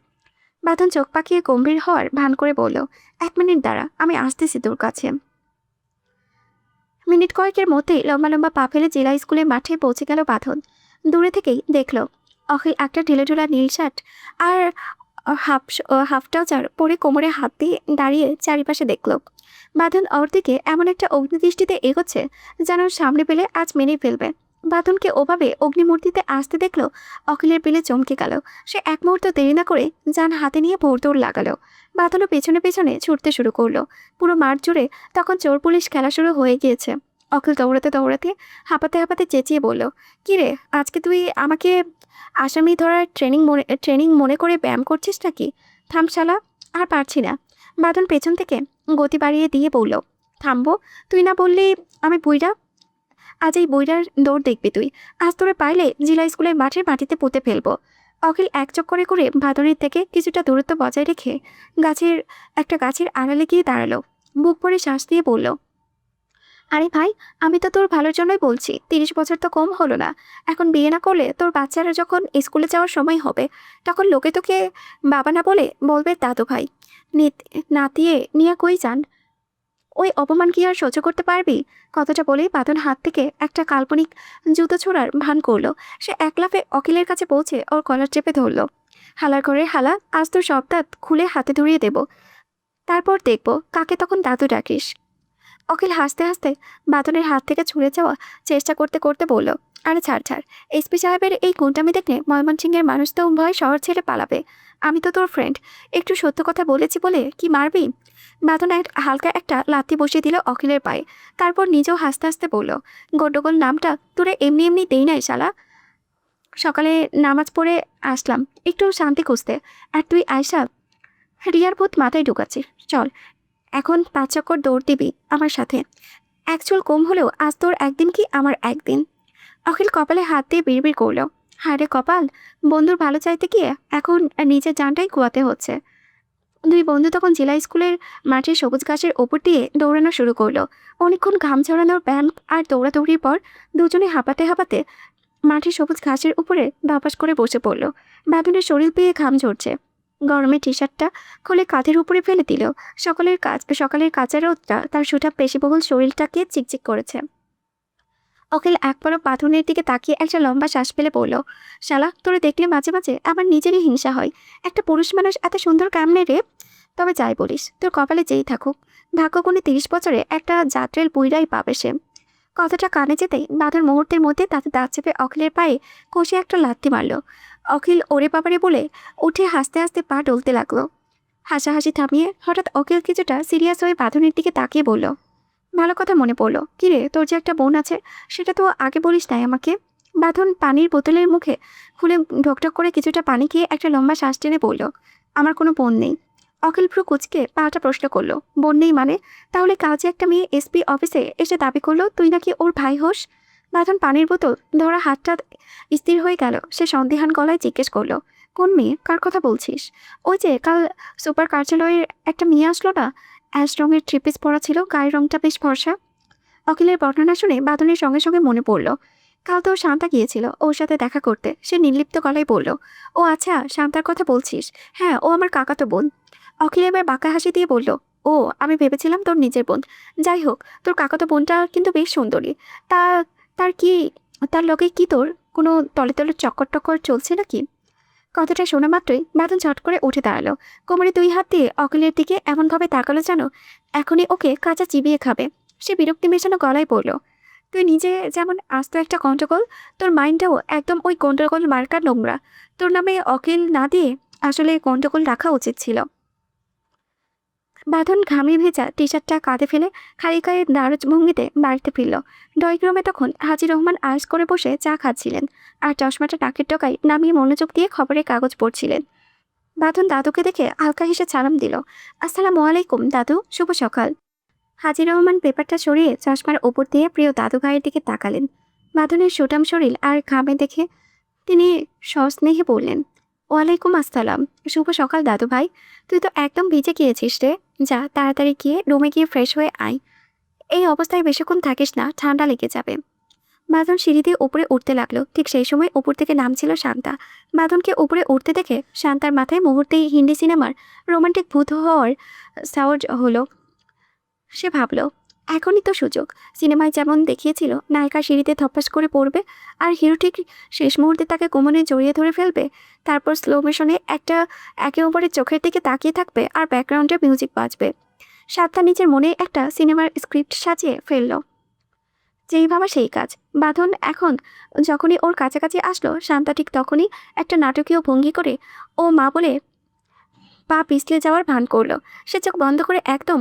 বাঁধন চোখ পাকিয়ে গম্ভীর হওয়ার ভান করে বলল, 1 মিনিট দাঁড়া, আমি আসতেছি তোর কাছে। মিনিট কয়েকের মধ্যেই লম্বা লম্বা পা ফেলে জেলা স্কুলের মাঠে পৌঁছে গেল বাঁধন। দূরে থেকেই দেখল অখিল একটা ঢিলেঢোলা নীল শার্ট আর হাফ ট্রাউজার পরে কোমরে হাত দিয়ে দাঁড়িয়ে চারিপাশে দেখল। বাঁধন ওর দিকে এমন একটা অগ্নিদৃষ্টিতে এগোচ্ছে যেন সামনে পেলে আজ মেনেই ফেলবে। বাঁধনকে ওভাবে অগ্নিমূর্তিতে আসতে দেখলো অখিলের পেলে চমকে গেল। সে এক মুহূর্ত দেরি না করে যান হাতে নিয়ে ভোরদৌড় লাগালো। বাঁধনও পেছনে পেছনে ছুটতে শুরু করলো। পুরো মাঠ জুড়ে তখন চোর পুলিশ খেলা শুরু হয়ে গিয়েছে। অখিল দৌড়াতে দৌড়াতে হাঁপাতে হাঁপাতে চেঁচিয়ে বলল, কিরে, আজকে তুই আমাকে আসামি ধরার ট্রেনিং মনে করে ব্যায়াম করছিস নাকি? থাম শালা, আর পারছি না। বাঁধন পেছন থেকে গতি বাড়িয়ে দিয়ে বলল, থামবো? তুই না বললি আমি বুইড়া? আজ এই বইটার দৌড় দেখবি তুই। আজ তোরে পাইলে জিলা স্কুলের মাটিতে পুঁতে ফেলবো। অখিল এক চক্করে করে বাঁধনের থেকে কিছুটা দূরত্ব বজায় রেখে গাছের আড়ালে গিয়ে দাঁড়ালো। বুক ভরে শ্বাস দিয়ে বলল, আরে ভাই, আমি তো তোর ভালোর জন্যই বলছি। 30 বছর তো কম হলো না। এখন বিয়ে না করলে তোর বাচ্চারা যখন স্কুলে যাওয়ার সময় হবে তখন লোকে তোকে বাবা না বলে বলবে দাদু ভাই। নাতিয়ে নিয়ে কই যান? ওই অপমান কি আর সহ্য করতে পারবি? কথাটা বলেই বাঁধন হাত থেকে একটা কাল্পনিক জুতো ছোড়ার ভান করলো। সে এক লাফে অখিলের কাছে পৌঁছে ওর কলার চেপে ধরল। হালার করে হালা, আজ তোর সব দাঁত খুলে হাতে ধরিয়ে দেব, তারপর দেখব কাকে তখন দাদু ডাকিস। অখিল হাসতে হাসতে বাঁধনের হাত থেকে ছুঁড়ে যাওয়া চেষ্টা করতে করতে বলল, আরে ছাড় ছাড়, এসপি সাহেবের এই গুন্ডামি দেখলে ময়মনসিংহের মানুষ তো ভয় শহর ছেড়ে পালাবে। আমি তো তোর ফ্রেন্ড, একটু সত্য কথা বলেছি বলে কি মারবি? বাঁধন হালকা একটা লাথি বসিয়ে দিল অখিলের পায়ে। তারপর নিজেও হাসতে হাসতে বলল, গন্ডগোল নামটা তোরে এমনি এমনি দেই নাই শালা। সকালে নামাজ পড়ে আসলাম একটু শান্তি খুঁজতে, আর তুই আয়সা রিয়ার ভূত মাথায় ঢুকাচ্ছিস। চল, এখন 5 চক্কর দৌড় দিবি আমার সাথে। অ্যাকচুয়াল কম হলেও আজ তোর একদিন কি আমার একদিন। অখিল কপালে হাত দিয়ে বিড়বিড় করল, হায় রে কপাল, বন্ধুর ভালো চাইতে গিয়ে এখন নিজের জানটাই কুয়াতে হচ্ছে। দুই বন্ধু তখন জেলা স্কুলের মাঠের সবুজ ঘাসের ওপর দিয়ে দৌড়ানো শুরু করলো। অনেকক্ষণ ঘাম ঝরানোর ব্যায়াম আর দৌড়াদৌড়ির পর দুজনে হাঁপাতে হাঁপাতে মাঠের সবুজ ঘাসের উপরে বাপাস করে বসে পড়ল। বাঁধনের শরীর পেয়ে ঘাম ঝরছে। গরমে টি শার্টটা খুলে কাঁধের উপরে ফেলে দিল। সকালের কাঁচা রোদটা তার সুঠাম পেশিবহুল শরীরটাকে চিকচিক করেছে। অখিল একবারও বাঁধনের দিকে তাকিয়ে একটা লম্বা শ্বাস ফেলে পড়ল, শালা, তোরে দেখলে মাঝে মাঝে আমার নিজেরই হিংসা হয়। একটা পুরুষ মানুষ এত সুন্দর কেমনে রে? তবে যাই বলিস, তোর কপালে যেই থাকুক, ভাগ্যগুণে 30 বছরে একটা যাত্রেল বুইড়াই পাবে সে। কথাটা কানে যেতেই বাঁধন মুহূর্তের মধ্যে তাতে দাঁত চেপে অখিলের পায়ে কষে একটা লাথি মারল। অখিল ওরে বাবারে বলে উঠে হাসতে হাসতে পা ডলতে লাগলো। হাসাহাসি থামিয়ে হঠাৎ অখিল কিছুটা সিরিয়াস হয়ে বাঁধনের দিকে তাকিয়ে বলল, ভালো কথা মনে পড়লো, কিরে, তোর যে একটা বোন আছে সেটা তো আগে বলিস নাই আমাকে। বাঁধন পানির বোতলের মুখে খুলে ঢকঢক করে কিছুটা পানি খেয়ে একটা লম্বা শ্বাস টেনে বলল, আমার কোনো বোন নেই। অখিল ভ্রু কুচকে পাল্টা প্রশ্ন করলো, বোন নেই মানে? তাহলে কাল যে একটা মেয়ে এসপি অফিসে এসে দাবি করলো তুই নাকি ওর ভাই হোস। বাঁধন পানির বোতল ধরা হাতটা স্থির হয়ে গেল। সে সন্দেহান গলায় জিজ্ঞেস করলো, কোন মেয়ে, কার কথা বলছিস? ওই যে কাল সুপার কার্যালয়ের একটা মেয়ে আসলো না, অ্যাশ রঙের থ্রিপিস পরা ছিল, গায়ের রংটা বেশ ফর্সা। অখিলের বর্ণনা শুনে বাঁধনের সঙ্গে সঙ্গে মনে পড়ল, কাল তো শান্তা গিয়েছিল ওর সাথে দেখা করতে। সে নির্লিপ্ত গলায় বলল, ও আচ্ছা, শান্তার কথা বলছিস? হ্যাঁ, ও আমার কাকাতো বোন। অখিল এবার বাঁকা হাসি দিয়ে বলল, ও, আমি ভেবেছিলাম তোর নিজের বোন। যাই হোক, তোর কাকাতো বোনটা কিন্তু বেশ সুন্দরী। তা তার কি তার লগে কি তোর কোনো তলে তলে চক্কর টক্কর চলছে নাকি? কথাটা শোনা মাত্রই বাঁধন ঝট করে উঠে দাঁড়ালো। কোমরে 2 হাত দিয়ে অখিলের দিকে এমনভাবে তাকালো যেন এখনই ওকে কাঁচা চিবিয়ে খাবে। সে বিরক্তি মেশানো গলায় বলল, তুই নিজে যেমন আস্ত একটা গন্ডগোল, তোর মাইন্ডটাও একদম ওই গন্ডগোল মার্কার নোংরা। তোর নামে অখিল না দিয়ে আসলে গন্ডগোল রাখা উচিত ছিল। বাঁধন ঘামে ভেজা টি শার্টটা কাঁধে ফেলে খালি গায়ে নারচ ভঙ্গিতে বাড়িতে ফিরল। ড্রয়িং রুমে তখন হাজি রহমান আয়েস করে বসে চা খাচ্ছিলেন আর চশমাটা নাকের ডগায় নামিয়ে মনোযোগ দিয়ে খবরের কাগজ পড়ছিলেন। বাঁধন দাদুকে দেখে হালকা হেসে সালাম দিল, আসসালামু আলাইকুম দাদু, শুভ সকাল। হাজি রহমান পেপারটা সরিয়ে চশমার ওপর দিয়ে প্রিয় দাদু ভাইয়ের দিকে তাকালেন। বাঁধনের সুঠাম শরীর আর ঘামে দেখে তিনি সস্নেহে বললেন, ওয়ালাইকুম আসসালাম, শুভ সকাল দাদু ভাই। তুই তো একদম ভিজে গিয়েছিস রে, যা তাড়াতাড়ি গিয়ে রুমে গিয়ে ফ্রেশ হয়ে আয়। এই অবস্থায় বেশিক্ষণ থাকিস না, ঠান্ডা লেগে যাবে। বাঁধন সিঁড়ি দিয়ে উপরে উঠতে লাগলো। ঠিক সেই সময় উপর থেকে নামছিল শান্তা। বাঁধনকে উপরে উঠতে দেখে শান্তার মাথায় মুহূর্তেই হিন্দি সিনেমার রোমান্টিক ভূত হওয়ার সাওয়ার হলো। সে ভাবল, এখনই তো সুযোগ। সিনেমায় যেমন দেখিয়েছিল নায়িকা সিঁড়িতে ধপাস করে পড়বে আর হিরো ঠিক শেষ মুহূর্তে তাকে কোমরে জড়িয়ে ধরে ফেলবে, তারপর স্লো মোশনে একে অপরের চোখের দিকে তাকিয়ে থাকবে আর ব্যাকগ্রাউন্ডে মিউজিক বাজবে। সাতটা নিজের মনে একটা সিনেমার স্ক্রিপ্ট সাজিয়ে ফেলল। যেই ভাবা সেই কাজ। বাঁধন এখন যখনই ওর কাছাকাছি আসলো, শান্তা ঠিক তখনই একটা নাটকীয় ভঙ্গি করে ও মা বলে পা পিছলে যাওয়ার ভান করলো। সে চোখ বন্ধ করে একদম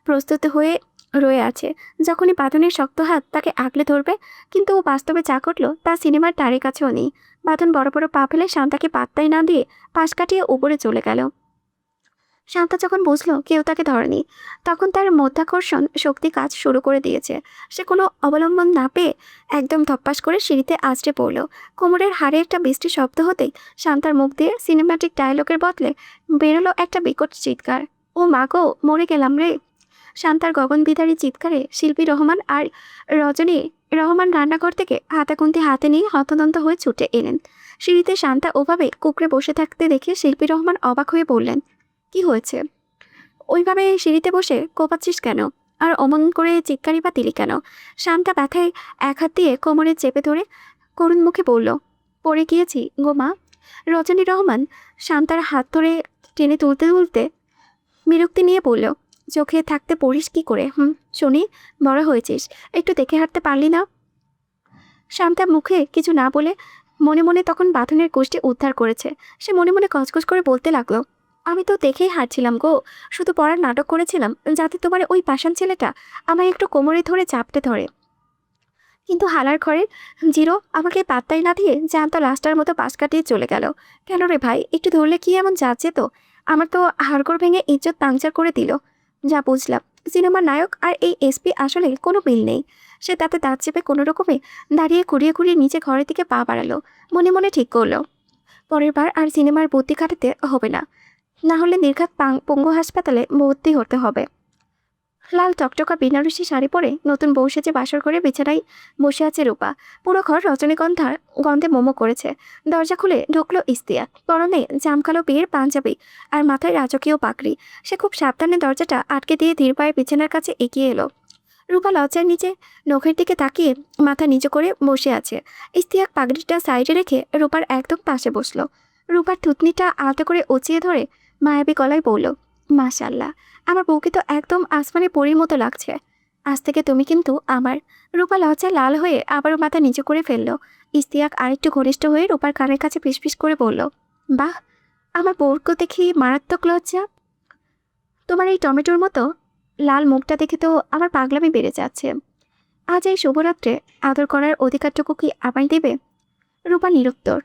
প্রস্তুত হয়ে রয়ে আছে যখনই বাঁধনের শক্ত হাত তাকে আগলে ধরবে, কিন্তু ও বাস্তবে যা করলো তা সিনেমার ধারে কাছেও নেই। বাঁধন বড় বড় পা ফেলে শান্তাকে পাত্তাই না দিয়ে পাশ কাটিয়ে উপরে চলে গেল। শান্তা যখন বুঝলো কেউ তাকে ধরেনি, তখন তার মধ্যাকর্ষণ শক্তি কাজ শুরু করে দিয়েছে। সে কোনো অবলম্বন না পেয়ে একদম ধপ্পাস করে সিঁড়িতে আছড়ে পড়ল। কোমরের হাড়ে একটা বৃষ্টি শব্দ হতেই শান্তার মুখ দিয়ে সিনেম্যাটিক ডায়লগের বদলে বেরোলো একটা বিকট চিৎকার। ও মা গো, মরে গেলাম রে! শান্তার গগনবিদারী চিৎকারে শিল্পী রহমান আর রজনী রহমান রান্নাঘর থেকে হাতাকুন্তি হাতে নিয়ে হতদন্ত হয়ে ছুটে এলেন। সিঁড়িতে শান্তা ওভাবে কুঁকড়ে বসে থাকতে দেখে শিল্পী রহমান অবাক হয়ে বললেন, কি হয়েছে? ওইভাবে সিঁড়িতে বসে কোপাচ্ছিস কেন? আর অমন করে চিৎকারি বা দিলি কেন? শান্তা ব্যথায় এক হাত দিয়ে কোমরে চেপে ধরে করুণ মুখে বলল, পড়ে গিয়েছি গো মা। রজনী রহমান শান্তার হাত ধরে টেনে তুলতে তুলতে বিরক্তি নিয়ে বলল, চোখে থাকতে পড়িস কি করে? শুনি, বড় হয়েছিস, একটু দেখে হাঁটতে পারলি না? শান্তা মুখে কিছু না বলে মনে মনে তখন বাঁধনের গোষ্ঠী উদ্ধার করেছে। সে মনে মনে কচকচ করে বলতে লাগলো, আমি তো দেখেই হাঁটছিলাম গো, শুধু পড়ার নাটক করেছিলাম যাতে তোমার ওই পাষাণ ছেলেটা আমায় একটু কোমরে ধরে চাপটে ধরে। কিন্তু হালার ঘরের জিরো আমাকে পাত্তাই না দিয়ে জ্যান্ত লাস্টার মতো পাশ কাটিয়ে চলে গেল। কেন রে ভাই, একটু ধরলে কি এমন যাচ্ছে? তো আমার তো হাড়গোড় ভেঙে ইজ্জত পাংচার করে দিল। যা বুঝলাম, সিনেমার নায়ক আর এই এসপি আসলে কোনো মিল নেই। সে তাতে দাঁত চেপে কোনো রকমে দাঁড়িয়ে ঘুরিয়ে ঘুরিয়ে নিচে ঘরের দিকে পা বাড়ালো। মনে মনে ঠিক করলো, পরের বার আর সিনেমার বুদ্ধি খাটাতে হবে না, না হলে নির্ঘাত পঙ্গু হাসপাতালে ভর্তি হতে হবে। লাল টকটকা বেনারসি শাড়ি পরে নতুন বউ সেজে বাসর করে বিছানায় বসে আছে রূপা। পুরো ঘর রজনীগন্ধার গন্ধে মোমো করেছে। দরজা খুলে ঢুকলো ইস্তিয়া, পরনে জামকালো বিয়ের পাঞ্জাবি আর মাথায় রাজকীয় পাগড়ি। সে খুব সাবধানে দরজাটা আটকে দিয়ে ধীর পায়ে বিছানার কাছে এগিয়ে এলো। রূপা লজ্জার নিচে নখের দিকে তাকিয়ে মাথা নিচু করে বসে আছে। ইস্তিয়াক পাগড়িটা সাইডে রেখে রূপার একদম পাশে বসলো। রূপার থুতনিটা আলতো করে উঁচিয়ে ধরে মায়াবী গলায় বলল, মাশাল্লাহ, আমার বউকে তো একদম আসমানে পরীর মতো লাগছে। আজ থেকে তুমি কিন্তু আমার। রূপা লজ্জায় লাল হয়ে আবারও মাথা নিচু করে ফেললো। ইস্তিয়াক আরেকটু ঘনিষ্ঠ হয়ে রূপার কানের কাছে ফিসফিস করে বলল, বাহ, আমার বউকে দেখি মারাত্মক লজ্জা। তোমার এই টমেটোর মতো লাল মুখটা দেখে তো আমার পাগলামি বেড়ে যাচ্ছে। আজ এই শুভরাত্রে আদর করার অধিকারটুকু কি আমায় দেবে? রূপা নিরুত্তর।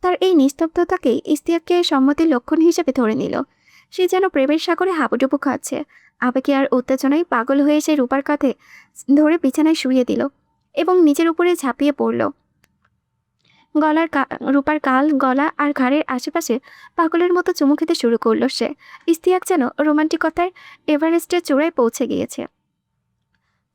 তার এই নিস্তব্ধতাকেই ইস্তিয়াককে সম্মতির লক্ষণ হিসেবে ধরে নিল। সে যেন প্রেমের সাগরে হাবুডুবু খাচ্ছে। আবেগে আর উত্তেজনায় পাগল হয়ে সে রূপার কাঁধে ধরে বিছানায় শুইয়ে দিল এবং নিজের উপরে ঝাঁপিয়ে পড়ল। রূপার গাল, গলা আর ঘাড়ের আশেপাশে পাগলের মতো চুমু খেতে শুরু করলো সে। ইস্তিয়াক যেন রোমান্টিকতার এভারেস্টের চূড়ায় পৌঁছে গিয়েছে।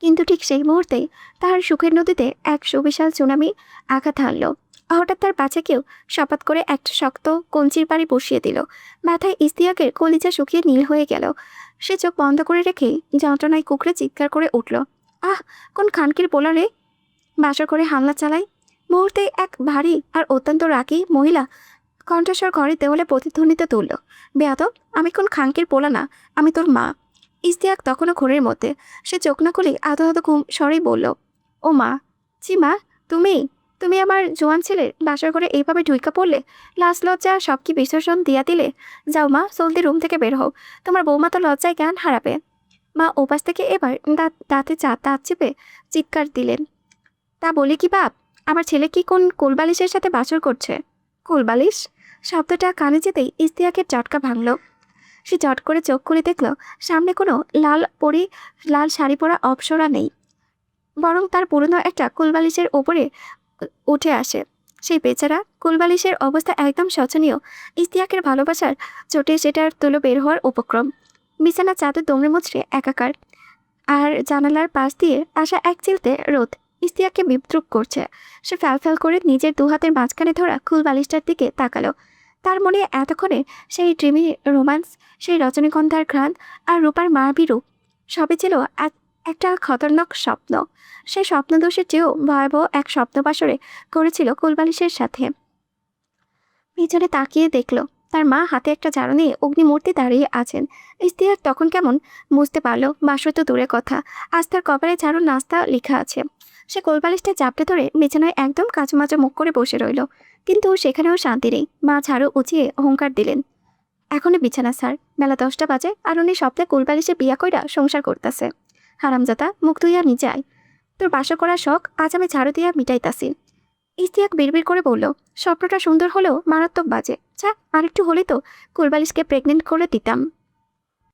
কিন্তু ঠিক সেই মুহূর্তেই তাহার সুখের নদীতে এক সুবিশাল সুনামি আঘাত হানল। হঠাৎ তার পাছে কেউ শপাত করে একটা শক্ত কঞ্চির বাড়ি বসিয়ে দিল। মাথায় ইস্তিয়াকের কলিজা শুকিয়ে নীল হয়ে গেল। সে চোখ বন্ধ করে রেখেই যন্ত্রণায় কুকড়ে চিৎকার করে উঠল, আহ, কোন খানকির পোলা রে, বাসর করে হামলা চালায়! মুহূর্তে এক ভারী আর অত্যন্ত রাগী মহিলা কণ্ঠস্বর ঘরের দেওয়ালে প্রতিধ্বনিত তুলল, বেয়াদব, আমি কোন খানকির পোলা না, আমি তোর মা। ইস্তিয়াক তখনও ঘোরের মধ্যে। সে চোখ না খুলে আধো আধো ঘুম স্বরেই বলল, ও মা, জি মা, তুমি তুমি আমার জোয়ান ছেলের বাসর ঘরে এইভাবে ঢুইকা পড়লে, লাজ লজ্জা সব কি বিসর্জন দিয়া দিলে? যাও মা, জলদি রুম থেকে বের হও, তোমার বৌমা তো লজ্জায় জ্ঞান হারাবে। মা ওপাশ থেকে এবার দাঁতে দাঁত চেপে চিৎকার দিলেন, তা বলে কি বাপ, আমার ছেলে কি কোন কোলবালিশের সাথে বাসর করছে? কোলবালিশ শব্দটা কানে যেতেই ইস্তিয়াকের চটকা ভাঙল। সে চট করে চোখ খুলে দেখল সামনে কোনো লাল শাড়ি পরা অপ্সরা নেই, বরং তার পুরনো একটা কোলবালিশের ওপরে উঠে আসে। সেই বেচারা কোলবালিশের অবস্থা একদম শোচনীয়। ইস্তিয়াকের ভালোবাসার চোটে সেটার তুলো বের হওয়ার উপক্রম। বিছানা চাদর দমড়ে মুচড়ে একাকার, আর জানালার পাশ দিয়ে আসা এক চিলতে রোদ ইস্তিয়াককে বিদ্রুপ করছে। সে ফ্যাল করে নিজের দুহাতের মাঝখানে ধরা কুলবালিশটার দিকে তাকালো। তার মনে এতক্ষণে সেই ড্রিমি রোম্যান্স, সেই রজনীগন্ধার ঘ্রাণ আর রূপার মায়াবী রূপ সবই ছিল একটা খতরনাক স্বপ্ন। সেই স্বপ্নদোষের চেয়েও ভয়াবহ এক স্বপ্নবাসরে করেছিল কোলবালিশের সাথে। পিছনে তাকিয়ে দেখল তার মা হাতে একটা ঝাড়ু নিয়ে অগ্নিমূর্তি দাঁড়িয়ে আছেন। ইশতিয়াক তখন কেমন বুঝতে পারল বাসর তো দূরের কথা, আজ তার কপালে ঝাড়ুর নাস্তা লেখা আছে। সে কোলবালিশটা চাপটে ধরে বিছানায় একদম কাচুমাচু মুখ করে বসে রইল, কিন্তু সেখানেও শান্তি নেই। মা ঝাড়ু উঁচিয়ে অহংকার দিলেন, এখনই বিছানা স্যার, বেলা 10টা বাজে, আর উনি স্বপ্নে কোলবালিশে বিয়া কইরা সংসার করতেছে। হারামজাদা, মুখ ধুইয়া নিচে আয়, তোর বাসর করার শখ আজ আমি ঝাড়ু দিয়া মিটাইতাছি। ইশতিয়াক বিড়বিড় করে বলল, স্বপ্নটা সুন্দর হলেও মারাত্মক বাজে। আরেকটু হলে তো কোলবালিশকে প্রেগনেন্ট করে দিতাম।